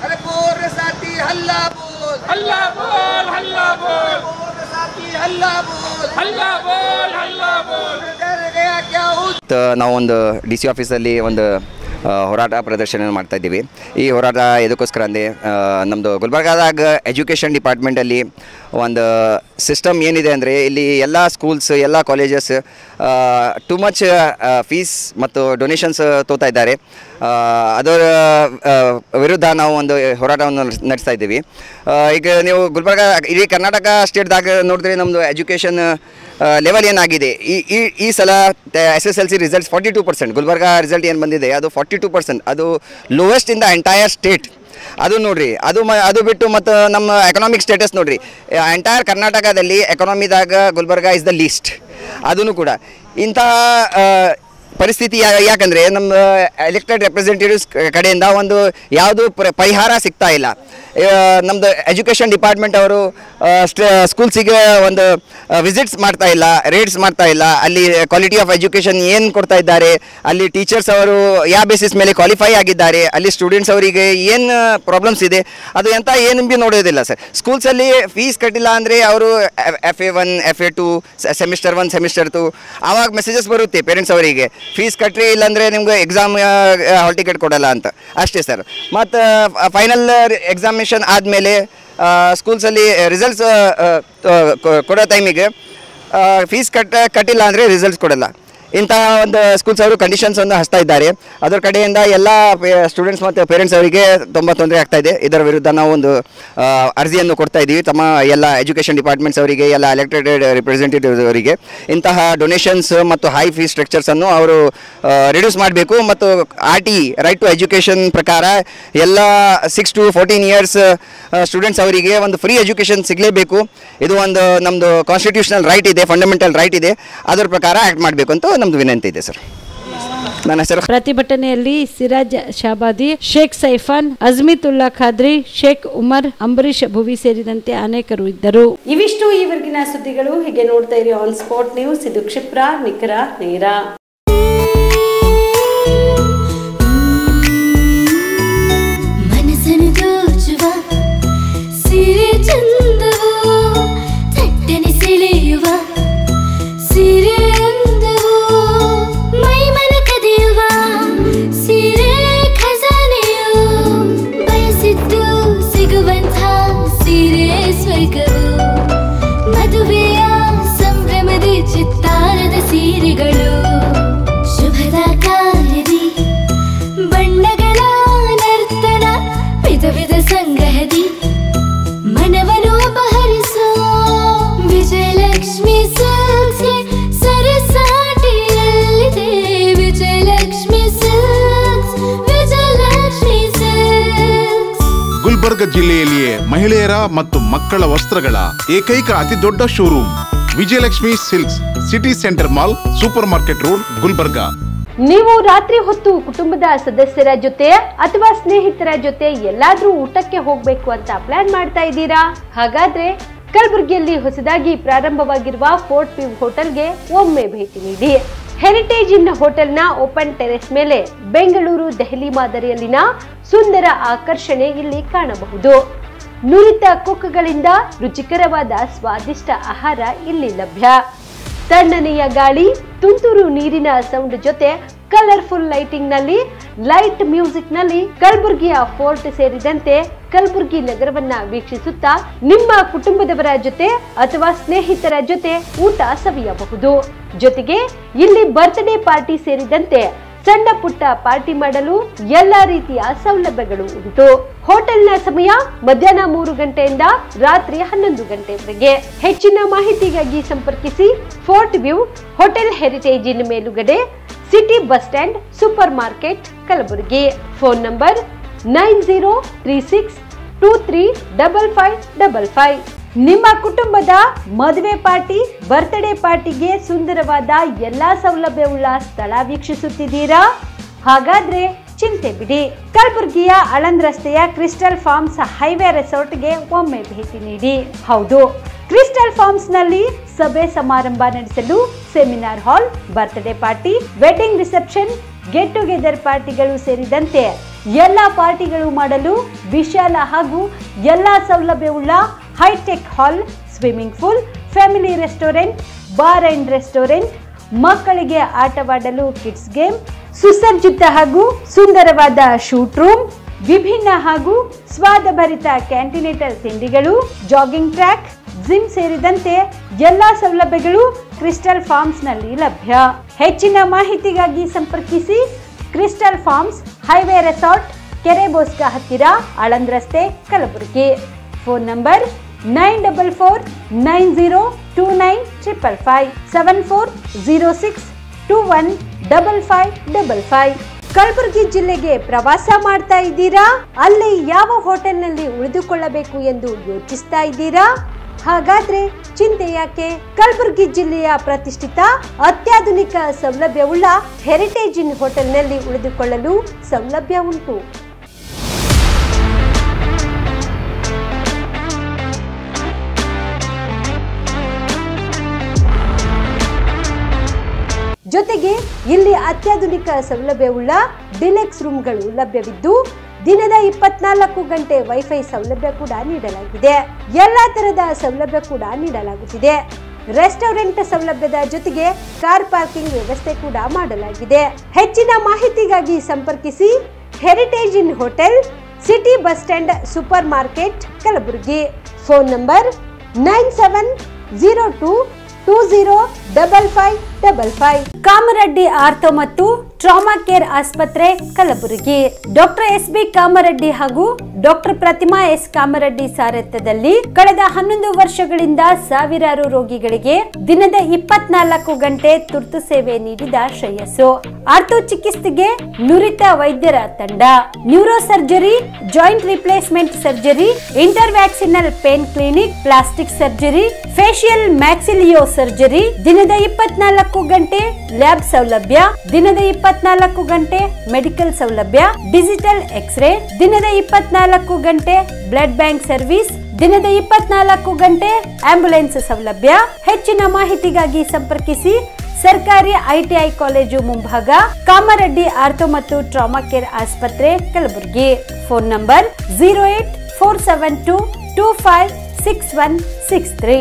अरे बोल रे साथी हल्ला बोल, हल्ला बोल, हल्ला बोल, बोल रे साथी हल्ला बोल, हल्ला बोल, हल्ला बोल. डर गया क्या ನಾವು ಒಂದು DC ಆಫೀಸಲ್ಲಿ ಒಂದು ಹೋರಾಟ ಪ್ರದರ್ಶನ ಮಾಡ್ತಾ ಇದ್ದೀವಿ. ಈ ಹೋರಾಟ ಎದಕ್ಕೋಸ್ಕರ ಅಂದರೆ ನಮ್ಮದು ಗುಲ್ಬರ್ಗಾದಾಗ ಎಜುಕೇಷನ್ ಡಿಪಾರ್ಟ್ಮೆಂಟಲ್ಲಿ ಒಂದು ಸಿಸ್ಟಮ್ ಏನಿದೆ ಅಂದರೆ ಇಲ್ಲಿ ಎಲ್ಲ ಸ್ಕೂಲ್ಸ್, ಎಲ್ಲ ಕಾಲೇಜಸ್ ಟು ಮಚ್ ಫೀಸ್ ಮತ್ತು ಡೊನೇಷನ್ಸ್ ತೋತಾ ಇದ್ದಾರೆ. ಅದರ ವಿರುದ್ಧ ನಾವು ಒಂದು ಹೋರಾಟವನ್ನು ನಡೆಸ್ತಾ ಇದ್ದೀವಿ. ಈಗ ನೀವು ಗುಲ್ಬರ್ಗ ಇಡೀ ಕರ್ನಾಟಕ ಸ್ಟೇಟ್ದಾಗ ನೋಡಿದ್ರೆ ನಮ್ಮದು ಎಜುಕೇಷನ್ ಲೆವೆಲ್ ಏನಾಗಿದೆ, ಈ ಸಲ SSLC ರಿಸಲ್ಟ್ಸ್ 42%, ಗುಲ್ಬರ್ಗ ರಿಸಲ್ಟ್ ಏನು ಬಂದಿದೆ ಅದು 42%, ಅದು lowest in the entire state. ಅದು ನೋಡಿರಿ, ಅದು ಬಿಟ್ಟು ಮತ್ತು ನಮ್ಮ ಎಕನಾಮಿಕ್ ಸ್ಟೇಟಸ್ ನೋಡಿರಿ, ಎಂಟೈರ್ ಕರ್ನಾಟಕದಲ್ಲಿ ಎಕನಾಮಿದಾಗ ಗುಲ್ಬರ್ಗ ಇಸ್ ದ ಲೀಸ್ಟ್. ಅದೂ ಕೂಡ ಇಂಥ ಪರಿಸ್ಥಿತಿ ಯಾಕಂದರೆ ನಮ್ಮ ಎಲೆಕ್ಟೆಡ್ ರೆಪ್ರೆಸೆಂಟೇಟಿವ್ಸ್ ಕಡೆಯಿಂದ ಒಂದು ಯಾವುದು ಪರಿಹಾರ ಸಿಗ್ತಾ ಇಲ್ಲ. ನಮ್ಮದು ಎಜುಕೇಷನ್ ಡಿಪಾರ್ಟ್ಮೆಂಟ್ ಅವರು ಸ್ಕೂಲ್ಸಿಗೆ ಒಂದು ವಿಸಿಟ್ಸ್ ಮಾಡ್ತಾ ಇಲ್ಲ, ರೇಡ್ಸ್ ಮಾಡ್ತಾ ಇಲ್ಲ. ಅಲ್ಲಿ ಕ್ವಾಲಿಟಿ ಆಫ್ ಎಜುಕೇಷನ್ ಏನು ಕೊಡ್ತಾ ಇದ್ದಾರೆ, ಅಲ್ಲಿ ಟೀಚರ್ಸ್ ಅವರು ಯಾವ ಬೇಸಿಸ್ ಮೇಲೆ ಕ್ವಾಲಿಫೈ ಆಗಿದ್ದಾರೆ, ಅಲ್ಲಿ ಸ್ಟೂಡೆಂಟ್ಸ್ ಅವರಿಗೆ ಏನು ಪ್ರಾಬ್ಲಮ್ಸ್ ಇದೆ ಅದು ಎಂತ ಏನು ಬಿ ನೋಡೋದಿಲ್ಲ ಸರ್. ಸ್ಕೂಲ್ಸಲ್ಲಿ ಫೀಸ್ ಕಟ್ಟಿಲ್ಲ ಅಂದರೆ ಅವರು FA1 FA2 ಸೆಮಿಸ್ಟರ್ 1 ಸೆಮಿಸ್ಟರ್ 2 ಆವಾಗ ಮೆಸೇಜಸ್ ಬರುತ್ತೆ ಪೇರೆಂಟ್ಸ್ ಅವರಿಗೆ, ಫೀಸ್ ಕಟ್ರಿ ಇಲ್ಲಾಂದರೆ ನಿಮ್ಗೆ ಎಕ್ಸಾಮ್ ಹಾಲ್ ಟಿಕೆಟ್ ಕೊಡಲ್ಲ ಅಂತ ಅಷ್ಟೇ ಸರ್. ಮತ್ತು ಫೈನಲ್ ಎಕ್ಸಾಮಿನೇಷನ್ ಆದಮೇಲೆ ಸ್ಕೂಲ್ಸಲ್ಲಿ ರಿಸಲ್ಟ್ಸ್ ಕೊಡೋ ಟೈಮಿಗೆ ಫೀಸ್ ಕಟ್ಟಿಲ್ಲ ಅಂದರೆ ರಿಸಲ್ಟ್ಸ್ ಕೊಡಲ್ಲ. ಇಂತಹ ಒಂದು ಸ್ಕೂಲ್ಸ್ ಅವರು ಕಂಡೀಷನ್ಸ್ ಒಂದು ಹಚ್ತಾ ಇದ್ದಾರೆ. ಅದರ ಕಡೆಯಿಂದ ಎಲ್ಲ ಸ್ಟೂಡೆಂಟ್ಸ್ ಮತ್ತು ಪೇರೆಂಟ್ಸ್ ಅವರಿಗೆ ತುಂಬ ತೊಂದರೆ ಆಗ್ತಾ ಇದೆ. ಇದರ ವಿರುದ್ಧ ನಾವು ಒಂದು ಅರ್ಜಿಯನ್ನು ಕೊಡ್ತಾ ಇದ್ದೀವಿ ತಮ್ಮ ಎಲ್ಲ ಎಜುಕೇಷನ್ ಡಿಪಾರ್ಟ್ಮೆಂಟ್ಸ್ ಅವರಿಗೆ, ಎಲ್ಲ ಎಲೆಕ್ಟೆಡ್ ರಿಪ್ರೆಸೆಂಟೇಟಿವ್ಸ್ ಅವರಿಗೆ. ಇಂತಹ ಡೊನೇಷನ್ಸ್ ಮತ್ತು ಹೈ ಫೀಸ್ ಸ್ಟ್ರಕ್ಚರ್ಸನ್ನು ಅವರು ರಿಡ್ಯೂಸ್ ಮಾಡಬೇಕು ಮತ್ತು RT ರೈಟ್ ಟು ಎಜುಕೇಷನ್ ಪ್ರಕಾರ ಎಲ್ಲ 6 to 14 ಇಯರ್ಸ್ ಸ್ಟೂಡೆಂಟ್ಸ್ ಅವರಿಗೆ ಒಂದು ಫ್ರೀ ಎಜುಕೇಷನ್ ಸಿಗಲೇಬೇಕು. ಇದು ಒಂದು ನಮ್ಮದು ಕಾನ್ಸ್ಟಿಟ್ಯೂಷನಲ್ ರೈಟ್ ಇದೆ, ಫಂಡಮೆಂಟಲ್ ರೈಟ್ ಇದೆ. ಅದರ ಪ್ರಕಾರ ಆ್ಯಕ್ಟ್ ಮಾಡಬೇಕು ಅಂತ ನಮ್ದು ವಿನಂತಿ ಇದೆ ಸರ್. ನನ್ನ ಹೆಸರು. ಪ್ರತಿಭಟನೆಯಲ್ಲಿ ಸಿರಾಜ್ ಶಾಬಾದಿ, ಶೇಖ್ ಸೈಫಾನ್, ಅಜ್ಮಿತುಲ್ಲಾ ಖಾದ್ರಿ, ಶೇಖ್ ಉಮರ್, ಅಂಬರೀಶ್ ಭುವಿ ಸೇರಿದಂತೆ ಅನೇಕರು ಇದ್ದರು. ಇವಿಷ್ಟು ಈವರೆಗಿನ ಸುದ್ದಿಗಳು. ಹೀಗೆ ನೋಡ್ತಾ ಇರಿ ಆನ್ ಸ್ಪಾಟ್ ನ್ಯೂಸ್. ಇದು ಕ್ಷಿಪ್ರ, ನಿಖರ, ನೇರ. ಗುಲ್ಬರ್ಗ ಜಿಲ್ಲೆಯಲ್ಲಿಯೇ ಮಹಿಳೆಯರ ಮತ್ತು ಮಕ್ಕಳ ವಸ್ತ್ರಗಳ ಏಕೈಕ ಅತಿ ದೊಡ್ಡ showroom Vijayalakshmi silks, city centre mall, super market road, Gulbarga. ನೀವು ರಾತ್ರಿ ಹೊತ್ತು ಕುಟುಂಬದ ಸದಸ್ಯರ ಜೊತೆ ಅಥವಾ ಸ್ನೇಹಿತರ ಜೊತೆ ಎಲ್ಲಾದ್ರೂ ಊಟಕ್ಕೆ ಹೋಗ್ಬೇಕು ಅಂತ ಪ್ಲಾನ್ ಮಾಡ್ತಾ ಇದ್ದೀರಾ? ಹಾಗಾದ್ರೆ ಕಲಬುರಗಿಯಲ್ಲಿ ಹೊಸದಾಗಿ ಪ್ರಾರಂಭವಾಗಿರುವ ಫೋರ್ಟ್ ವ್ಯೂ ಹೋಟೆಲ್ಗೆ ಒಮ್ಮೆ ಭೇಟಿ ನೀಡಿ. ಹೆರಿಟೇಜ್ ಇನ್ ಹೋಟೆಲ್ನ ಓಪನ್ ಟೆರೆಸ್ ಮೇಲೆ ಬೆಂಗಳೂರು ದೆಹಲಿ ಮಾದರಿಯಲ್ಲಿನ ಸುಂದರ ಆಕರ್ಷಣೆ ಇಲ್ಲಿ ಕಾಣಬಹುದು. ನುರಿತ ಕುಕ್ಗಳಿಂದ ರುಚಿಕರವಾದ ಸ್ವಾದಿಷ್ಟ ಆಹಾರ ಇಲ್ಲಿ ಲಭ್ಯ. ತಣ್ಣನೆಯ ಗಾಳಿ, ತುಂತುರು ನೀರಿನ ಸೌಂಡ್ ಜೊತೆ ಕಲರ್ಫುಲ್ ಲೈಟಿಂಗ್ ನಲ್ಲಿ, ಲೈಟ್ ಮ್ಯೂಸಿಕ್ ನಲ್ಲಿ ಕಲಬುರಗಿಯ ಫೋರ್ಟ್ ಸೇರಿದಂತೆ ಕಲಬುರಗಿ ನಗರವನ್ನ ವೀಕ್ಷಿಸುತ್ತಾ ನಿಮ್ಮ ಕುಟುಂಬದವರ ಜೊತೆ ಅಥವಾ ಸ್ನೇಹಿತರ ಜೊತೆ ಊಟ ಸವಿಯಬಹುದು. ಜೊತೆಗೆ ಇಲ್ಲಿ ಬರ್ತ್ಡೇ ಪಾರ್ಟಿ ಸೇರಿದಂತೆ ಸಣ್ಣ ಪುಟ್ಟ ಪಾರ್ಟಿ ಮಾಡಲು ಎಲ್ಲಾ ರೀತಿಯ ಸೌಲಭ್ಯಗಳು ಉಂಟು. ಹೋಟೆಲ್ನ ಸಮಯ ಮಧ್ಯಾಹ್ನ 3 ಗಂಟೆಯಿಂದ ರಾತ್ರಿ 11 ಗಂಟೆವರೆಗೆ. ಹೆಚ್ಚಿನ ಮಾಹಿತಿಗಾಗಿ ಸಂಪರ್ಕಿಸಿ ಫೋರ್ಟ್ ವ್ಯೂ ಹೋಟೆಲ್, ಹೆರಿಟೇಜ್ ಇನ್ ಮೇಲುಗಡೆ, city bus stand, super market, Kalaburagi. Phone number 9036235555. ನಿಮ್ಮ ಕುಟುಂಬದ ಮದುವೆ ಪಾರ್ಟಿ, ಬರ್ತ್ಡೇ ಪಾರ್ಟಿಗೆ ಸುಂದರವಾದ ಎಲ್ಲಾ ಸೌಲಭ್ಯವುಳ್ಳ ಸ್ಥಳ ವೀಕ್ಷಿಸುತ್ತಿದ್ದೀರಾ? ಹಾಗಾದ್ರೆ ಚಿಂತೆ ಬಿಡಿ. ಕಲಬುರಗಿಯ ಆಳಂದ್ ರಸ್ತೆಯ ಕ್ರಿಸ್ಟಲ್ ಫಾರ್ಮ್ಸ್ ಹೈವೇ ರೆಸಾರ್ಟ್ಗೆ ಒಮ್ಮೆ ಭೇಟಿ ನೀಡಿ. ಹೌದು, ಕ್ರಿಸ್ಟಲ್ ಫಾರ್ಮ್ಸ್ ನಲ್ಲಿ ಸಭೆ ಸಮಾರಂಭ ನಡೆಸಲು seminar hall, birthday party, wedding reception, get together ಪಾರ್ಟಿಗಳು ಸೇರಿದಂತೆ ಎಲ್ಲಾ ಪಾರ್ಟಿಗಳು ಮಾಡಲು ವಿಶಾಲ ಹಾಗೂ ಎಲ್ಲಾ ಸೌಲಭ್ಯವುಳ್ಳ high tech hall, swimming pool, family restaurant, bar and restaurant, ಮಕ್ಕಳಿಗೆ ಆಟವಾಡಲು ಕಿಡ್ಸ್ ಗೇಮ್, ಸುಸಜ್ಜಿತ ಹಾಗೂ ಸುಂದರವಾದ ಶೂಟ್ ರೂಮ್, ವಿಭಿನ್ನ ಹಾಗೂ ಸ್ವಾದಭರಿತ ಕ್ಯಾಂಟಿನೇಟಲ್ ತಿಂಡಿಗಳು, ಜಾಗಿಂಗ್ ಟ್ರ್ಯಾಕ್, ಜಿಮ್ ಸೇರಿದಂತೆ ಎಲ್ಲಾ ಸೌಲಭ್ಯಗಳು ಕ್ರಿಸ್ಟಲ್ ಫಾರ್ಮ್ಸ್ ನಲ್ಲಿ ಲಭ್ಯ. ಹೆಚ್ಚಿನ ಮಾಹಿತಿಗಾಗಿ ಸಂಪರ್ಕಿಸಿ ಕ್ರಿಸ್ಟಲ್ ಫಾರ್ಮ್ಸ್ ಹೈವೇ ರೆಸಾರ್ಟ್, ಕೆರೆ ಬೋಸ್ಕ ಹತ್ತಿರ, ಆಳಂದ್ ರಸ್ತೆ, ಕಲಬುರಗಿ. Phone number 9490295555 7406215555. ಕಲಬುರಗಿ ಜಿಲ್ಲೆಗೆ ಪ್ರವಾಸ ಮಾಡ್ತಾ ಇದ್ದೀರಾ? ಅಲ್ಲಿ ಯಾವ ಹೋಟೆಲ್ನಲ್ಲಿ ಉಳಿದುಕೊಳ್ಳಬೇಕು ಎಂದು ಯೋಚಿಸ್ತಾ ಇದ್ದೀರಾ? ಹಾಗಾದ್ರೆ ಚಿಂತೆ ಯಾಕೆ? ಕಲಬುರಗಿ ಜಿಲ್ಲೆಯ ಪ್ರತಿಷ್ಠಿತ ಅತ್ಯಾಧುನಿಕ ಸೌಲಭ್ಯವುಳ್ಳ ಹೆರಿಟೇಜ್ ಇನ್ ಹೋಟೆಲ್ನಲ್ಲಿ ಉಳಿದುಕೊಳ್ಳಲು ಸೌಲಭ್ಯ ಉಂಟು. ಜೊತೆಗೆ ಇಲ್ಲಿ ಅತ್ಯಾಧುನಿಕ ಸೌಲಭ್ಯವುಳ್ಳ ಡಿಲೆಕ್ಸ್ ರೂಮ್ಗಳು ಲಭ್ಯವಿದ್ದು ದಿನದ 24 ಗಂಟೆ ವೈಫೈ ಸೌಲಭ್ಯ ಕೂಡ ನೀಡಲಾಗಿದೆ. ಎಲ್ಲಾ ತರಹದ ಸೌಲಭ್ಯ ಕೂಡ ನೀಡಲಾಗುತ್ತಿದೆ. ರೆಸ್ಟೋರೆಂಟ್ ಸೌಲಭ್ಯದ ಜೊತೆಗೆ ಕಾರ್ ಪಾರ್ಕಿಂಗ್ ವ್ಯವಸ್ಥೆ ಕೂಡ ಮಾಡಲಾಗಿದೆ. ಹೆಚ್ಚಿನ ಮಾಹಿತಿಗಾಗಿ ಸಂಪರ್ಕಿಸಿ heritage inn hotel, city bus stand, super market, Kalaburagi. Phone number 9702205555. Kamareddy ortho ಮತ್ತು ಟ್ರಾಮಾ ಕೇರ್ ಆಸ್ಪತ್ರೆ, ಕಲಬುರಗಿ. Doctor S B. ಕಾಮರೆಡ್ಡಿ ಹಾಗೂ ಡಾಕ್ಟರ್ ಪ್ರತಿಮಾ ಎಸ್. ಕಾಮರೆಡ್ಡಿ ಸಾರಥ್ಯದಲ್ಲಿ ಕಳೆದ 11 ವರ್ಷಗಳಿಂದ ಸಾವಿರಾರು ರೋಗಿಗಳಿಗೆ ದಿನದ 24 ಗಂಟೆ ತುರ್ತು ಸೇವೆ ನೀಡಿದ ಶ್ರೇಯಸ್ಸು. ಆರ್ಥೋ ಚಿಕಿತ್ಸೆಗೆ ನುರಿತ ವೈದ್ಯರ ತಂಡ, neuro surgery, joint replacement surgery, interventional pain clinic, plastic surgery, facial maxillo surgery, ದಿನದ 24 ಗಂಟೆ ಲ್ಯಾಬ್ ಸೌಲಭ್ಯ, ದಿನದ 24 ಗಂಟೆ ಮೆಡಿಕಲ್ ಸೌಲಭ್ಯ, ಡಿಜಿಟಲ್ ಎಕ್ಸ್ರೇ, ದಿನದ 24 ಗಂಟೆ ಬ್ಲಡ್ ಬ್ಯಾಂಕ್ ಸರ್ವಿಸ್, ದಿನದ 24 ಗಂಟೆ ಆಂಬ್ಯುಲೆನ್ಸ್ ಸೌಲಭ್ಯ. ಹೆಚ್ಚಿನ ಮಾಹಿತಿಗಾಗಿ ಸಂಪರ್ಕಿಸಿ ಸರ್ಕಾರಿ ಐಟಿಐ ಕಾಲೇಜು ಮುಂಭಾಗ, ಕಾಮರೆಡ್ಡಿ ಆರ್ಥೋ ಮತ್ತು ಟ್ರಾಮಾ ಕೇರ್ ಆಸ್ಪತ್ರೆ, ಕಲಬುರಗಿ. Phone number 08472256163.